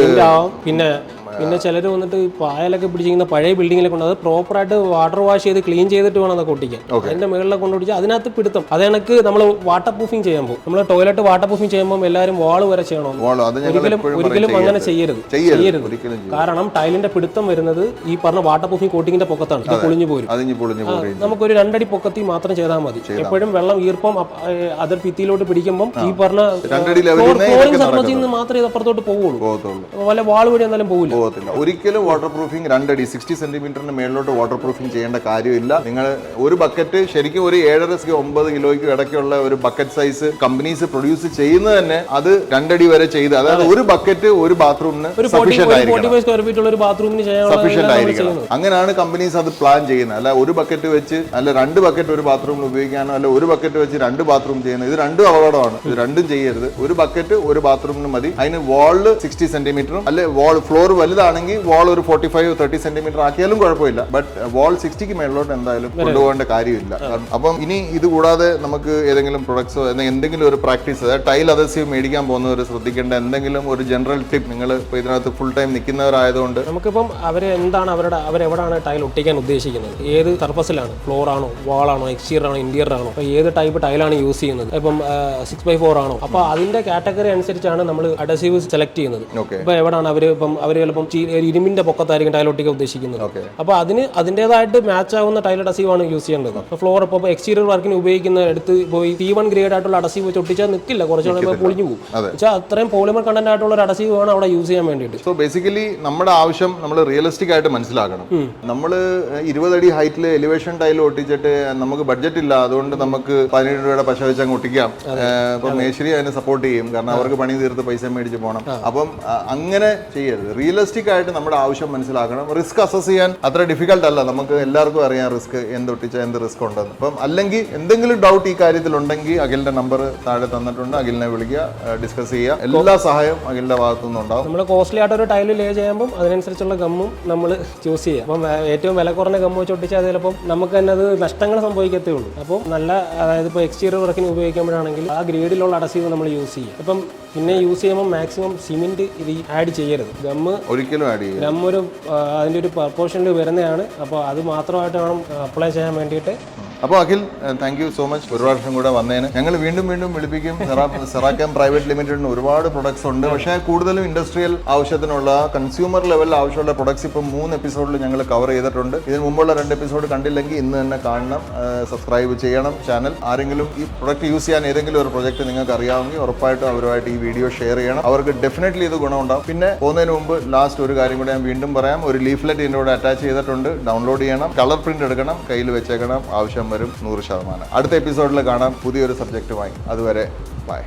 പിന്നെ ചിലർ വന്നിട്ട് പായലൊക്കെ പിടിച്ചിരിക്കുന്ന പഴയ ബിൽഡിങ്ങിലൊക്കെ ഉണ്ട്, അത് പ്രോപ്പറായിട്ട് വാട്ടർ വാഷ് ചെയ്ത് ക്ലീൻ ചെയ്തിട്ട് വേണം അതൊക്കെ ഒട്ടിക്കാൻ. അതിന്റെ മുകളിലൊക്കെ കൊണ്ടുപിടിച്ചാൽ അതിനകത്ത് പിടുത്തം. അത് കണക്ക് നമ്മൾ വാട്ടർ പ്രൂഫിങ് ചെയ്യുമ്പോൾ, നമ്മൾ ടോയ്ലറ്റ് വാട്ടർ പ്രൂഫിങ് ചെയ്യുമ്പോൾ എല്ലാവരും വാള് വരെ ചെയ്യണം. ഒരിക്കലും അങ്ങനെ ചെയ്യരുത്. കാരണം ടൈലിന്റെ പിടുത്തം വരുന്നത് ഈ പറഞ്ഞ വാട്ടർ പ്രൂഫിങ് കോട്ടിങ്ങിന്റെ പൊക്കത്താണ്. ഇത് പൊളിഞ്ഞു പോരും. നമുക്കൊരു 2 അടി പൊക്കത്തിൽ മാത്രം ചെയ്താൽ മതി. എപ്പോഴും വെള്ളം ഈർപ്പം അതിർ ഭിത്തിയിലോട്ട് പിടിക്കുമ്പോൾ ഈ പറഞ്ഞ ഫ്ലോറിംഗ് സർഫസിൽ നിന്ന് മാത്രമേ ഇത് അപ്പുറത്തോട്ട് പോവുള്ളൂ. വല്ല വാൾ വഴി എന്നാലും പോകില്ല. ഒരിക്കലും വാട്ടർ പ്രൂഫിംഗ് 2 അടി 60 സെന്റിമീറ്ററിന് മേളിലോട്ട് വാട്ടർ പ്രൂഫിംഗ് ചെയ്യേണ്ട കാര്യമില്ല. നിങ്ങൾ ഒരു ബക്കറ്റ് ശരിക്കും ഒരു 7.5-9 കിലോയ്ക്ക് ഇടയ്ക്കുള്ള ഒരു ബക്കറ്റ് സൈസ് കമ്പനീസ് പ്രൊഡ്യൂസ് ചെയ്യുന്നത് തന്നെ അത് 2 അടി വരെ ചെയ്ത്, അതായത് ഒരു ബക്കറ്റ് ഒരു ബാത്റൂമിന് സഫീഷ്യന്റ് ആയിരിക്കണം. അങ്ങനെയാണ് കമ്പനീസ് അത് പ്ലാൻ ചെയ്യുന്നത്. അല്ല ഒരു ബക്കറ്റ് വെച്ച്, അല്ല 2 ബക്കറ്റ് ഒരു ബാത്റൂമിൽ ഉപയോഗിക്കാനോ, അല്ല ഒരു ബക്കറ്റ് വെച്ച് 2 ബാത്റൂം ചെയ്യുന്നത്, ഇത് രണ്ടും അപകടമാണ്. ഇത് രണ്ടും ചെയ്യരുത്. ഒരു ബക്കറ്റ് ഒരു ബാത്റൂമിന് മതി. അതിന് വാള് 60 സെന്റിമീറ്ററും അല്ലെ ഫ്ലോർ വലുതാണെങ്കിൽ വാൾ ഒരു 45-30 സെന്റിമീറ്റർ ആക്കിയാലും കുഴപ്പമില്ല. ബട്ട് വാൾ 60ക്ക് മേളിലോട്ട് എന്തായാലും കൊണ്ടുപോകേണ്ട കാര്യമില്ല. അപ്പം ഇനി ഇത് കൂടാതെ നമുക്ക് ഏതെങ്കിലും പ്രൊഡക്ട്സോ എന്തെങ്കിലും ഒരു പ്രാക്ടീസ്, അതായത് ടൈൽ അദസീവ് മേടിക്കാൻ പോകുന്നവർ ശ്രദ്ധിക്കേണ്ട എന്തെങ്കിലും ഒരു ജനറൽ ടിപ്പ്, നിങ്ങൾ ഇപ്പോൾ ഇതിനകത്ത് ഫുൾ ടൈം നിൽക്കുന്നവരായതുകൊണ്ട് നമുക്കിപ്പം അവരെവിടാണ് ടൈൽ ഒട്ടിക്കാൻ ഉദ്ദേശിക്കുന്നത്, ഏത് സർഫസിലാണ്, ഫ്ലോർ ആണോ, വാൾ ആണോ, എക്സ്റ്റീരിയർ ആണോ, ഇന്റീരിയർ ആണോ, അപ്പോൾ ഏത് ടൈപ്പ് ടൈലാണ് യൂസ് ചെയ്യുന്നത്, ഇപ്പം 6x4 ആണോ, അപ്പോൾ അതിന്റെ കാറ്റഗറി അനുസരിച്ചാണ് നമ്മൾ അഡസീവ് സെലക്ട് ചെയ്യുന്നത്. ഇപ്പോൾ എവിടെയാണ് അവർ ചിലപ്പം ഇരുമ്പിന്റെ പൊക്കത്തായിരിക്കും ടൈൽ ഒട്ടിക്കാൻ ഉദ്ദേശിക്കുന്നത്. അപ്പോൾ അതിൻ്റെതായിട്ട് മാച്ച് ആവുന്ന ടൈൽ അഡസീവ് ആണ് യൂസ് ചെയ്യേണ്ടത്. അപ്പോൾ ഫ്ലോർ ഇപ്പോൾ എക്സ്റ്റീരിയർ വർക്കിന് ഉപയോഗിക്കുന്ന എടുത്ത് പോയി T1 ഗ്രേഡ് ആയിട്ടുള്ള അഡസീവ് വെച്ച് ഒട്ടിച്ചാൽ നിൽക്കില്ല, കുറച്ചുകൂടെ പൊളിഞ്ഞു പോകും. വെച്ചാൽ അത്രയും പോളിമർ കണ്ടന്റ് ആയിട്ടുള്ള ഒരു അഡസീവ് ആണ് അവിടെ യൂസ് ചെയ്യാൻ വേണ്ടിയിട്ട്. സോ ബേസിക്കലി നമ്മുടെ ആവശ്യം നമ്മൾ റിയലിസ്റ്റിക് ആയിട്ട് മനസ്സിലാക്കണം. നമ്മൾ 20 അടി ഹൈറ്റിൽ എലിവേഷൻ ടൈൽ ഒട്ടിച്ചിട്ട് നമുക്ക് ബഡ്ജറ്റ് ഇല്ല, അതുകൊണ്ട് നമുക്ക് 17 രൂപയുടെ പശ വെച്ച് അങ്ങ് ഒട്ടിക്കാം. അപ്പം മേശരി അതിനെ സപ്പോർട്ട് ചെയ്യും, കാരണം അവർക്ക് പണി തീർത്ത് പൈസ മേടിച്ച് പോകണം. അപ്പം അങ്ങനെ ചെയ്യരുത്. റിയലിസ്റ്റിക് ആയിട്ട് നമ്മുടെ ആവശ്യം മനസ്സിലാക്കണം. റിസ്ക് അസസ് ചെയ്യാൻ അത്ര ഡിഫിക്കൽട്ട് അല്ല, നമുക്ക് എല്ലാവർക്കും അറിയാം റിസ്ക് എന്തൊട്ടിച്ചാൽ എന്ത് റിസ്ക് ഉണ്ടെന്ന്. അപ്പം അല്ലെങ്കിൽ എന്തെങ്കിലും ഡൗട്ട് ഈ കാര്യത്തിലുണ്ടെങ്കിൽ അഖിലിന്റെ നമ്പർ താഴെ തന്നിട്ടുണ്ട്, അഖിലിനെ വിളിക്കുക, ഡിസ്കസ് ചെയ്യുക. എല്ലാ സഹായവും അഖിലിന്റെ ഭാഗത്തുനിന്ന് ഉണ്ടാവും. നമ്മൾ കോസ്റ്റ്ലി ആയിട്ട് ഒരു ടൈല് ലേ ചെയ്യുമ്പോൾ അതിനനുസരിച്ചുള്ള ഗമ്മും നമ്മൾ ചൂസ് ചെയ്യുക. അപ്പം ഏറ്റവും വില കുറഞ്ഞ ഗമ്മ് വെച്ച് ഒട്ടിച്ചാൽ ചിലപ്പം നമുക്ക് തന്നെ അത് നഷ്ടങ്ങൾ സംഭവിക്കത്തേ ഉള്ളൂ. അപ്പം നല്ല, അതായത് ഇപ്പോൾ എക്സ്റ്റീരിയർ വർക്കിന് ഉപയോഗിക്കുമ്പോഴാണെങ്കിൽ ആ ഗ്രേഡിലുള്ള അഡസീവ് നമ്മൾ യൂസ് ചെയ്യുക. അപ്പം പിന്നെ യൂസ് ചെയ്യുമ്പോൾ മാക്സിമം സിമെന്റ് ഇത് ആഡ് ചെയ്യരുത്. ഗമ്മ് ഒരിക്കലും ആഡ് ചെയ്യും. ഗമ്മ് അതിൻ്റെ ഒരു പ്രപ്പോർഷനിൽ വരുന്നതാണ്. അപ്പോൾ അത് മാത്രമായിട്ട് വേണം അപ്ലൈ ചെയ്യാൻ വേണ്ടിയിട്ട്. അപ്പോൾ Akhil, thank you so much. ഒരു പ്രാവശ്യം കൂടെ വന്നതിന് ഞങ്ങൾ വീണ്ടും വിളിപ്പിക്കും. സെറാക്കം പ്രൈവറ്റ് ലിമിറ്റഡിന് ഒരുപാട് പ്രൊഡക്ട്സ് ഉണ്ട്, പക്ഷേ കൂടുതലും ഇൻഡസ്ട്രിയൽ ആവശ്യത്തിനുള്ള, കൺസ്യൂമർ ലെവലിൽ ആവശ്യമുള്ള പ്രൊഡക്ട്സ് ഇപ്പം 3 എപ്പിസോഡിൽ ഞങ്ങൾ കവർ ചെയ്തിട്ടുണ്ട്. ഇതിന് മുമ്പുള്ള 2 എപ്പിസോഡ് കണ്ടില്ലെങ്കിൽ ഇന്ന് തന്നെ കാണണം, സബ്സ്ക്രൈബ് ചെയ്യണം ചാനൽ. ആരെങ്കിലും ഈ പ്രൊഡക്റ്റ് യൂസ് ചെയ്യാൻ ഏതെങ്കിലും ഒരു പ്രൊജക്ട് നിങ്ങൾക്ക് അറിയാമെങ്കിൽ ഉറപ്പായിട്ടും അവരുമായിട്ട് ഈ വീഡിയോ ഷെയർ ചെയ്യണം. അവർക്ക് ഡെഫിനറ്റ്ലി ഇത് ഗുണമുണ്ടാവും. പിന്നെ പോകുന്നതിന് മുമ്പ് ലാസ്റ്റ് ഒരു കാര്യം കൂടെ ഞാൻ വീണ്ടും പറയാം. ഒരു ലീഫ്ലെറ്റ് ഇതിൻ്റെ കൂടെ അറ്റാച്ച് ചെയ്തിട്ടുണ്ട്, ഡൗൺലോഡ് ചെയ്യണം, കളർ പ്രിന്റ് എടുക്കണം, കയ്യിൽ വെച്ചേക്കണം, ആവശ്യം വരും 100%. അടുത്ത എപ്പിസോഡിൽ കാണാം പുതിയൊരു സബ്ജക്റ്റുമായി. അതുവരെ ബൈ.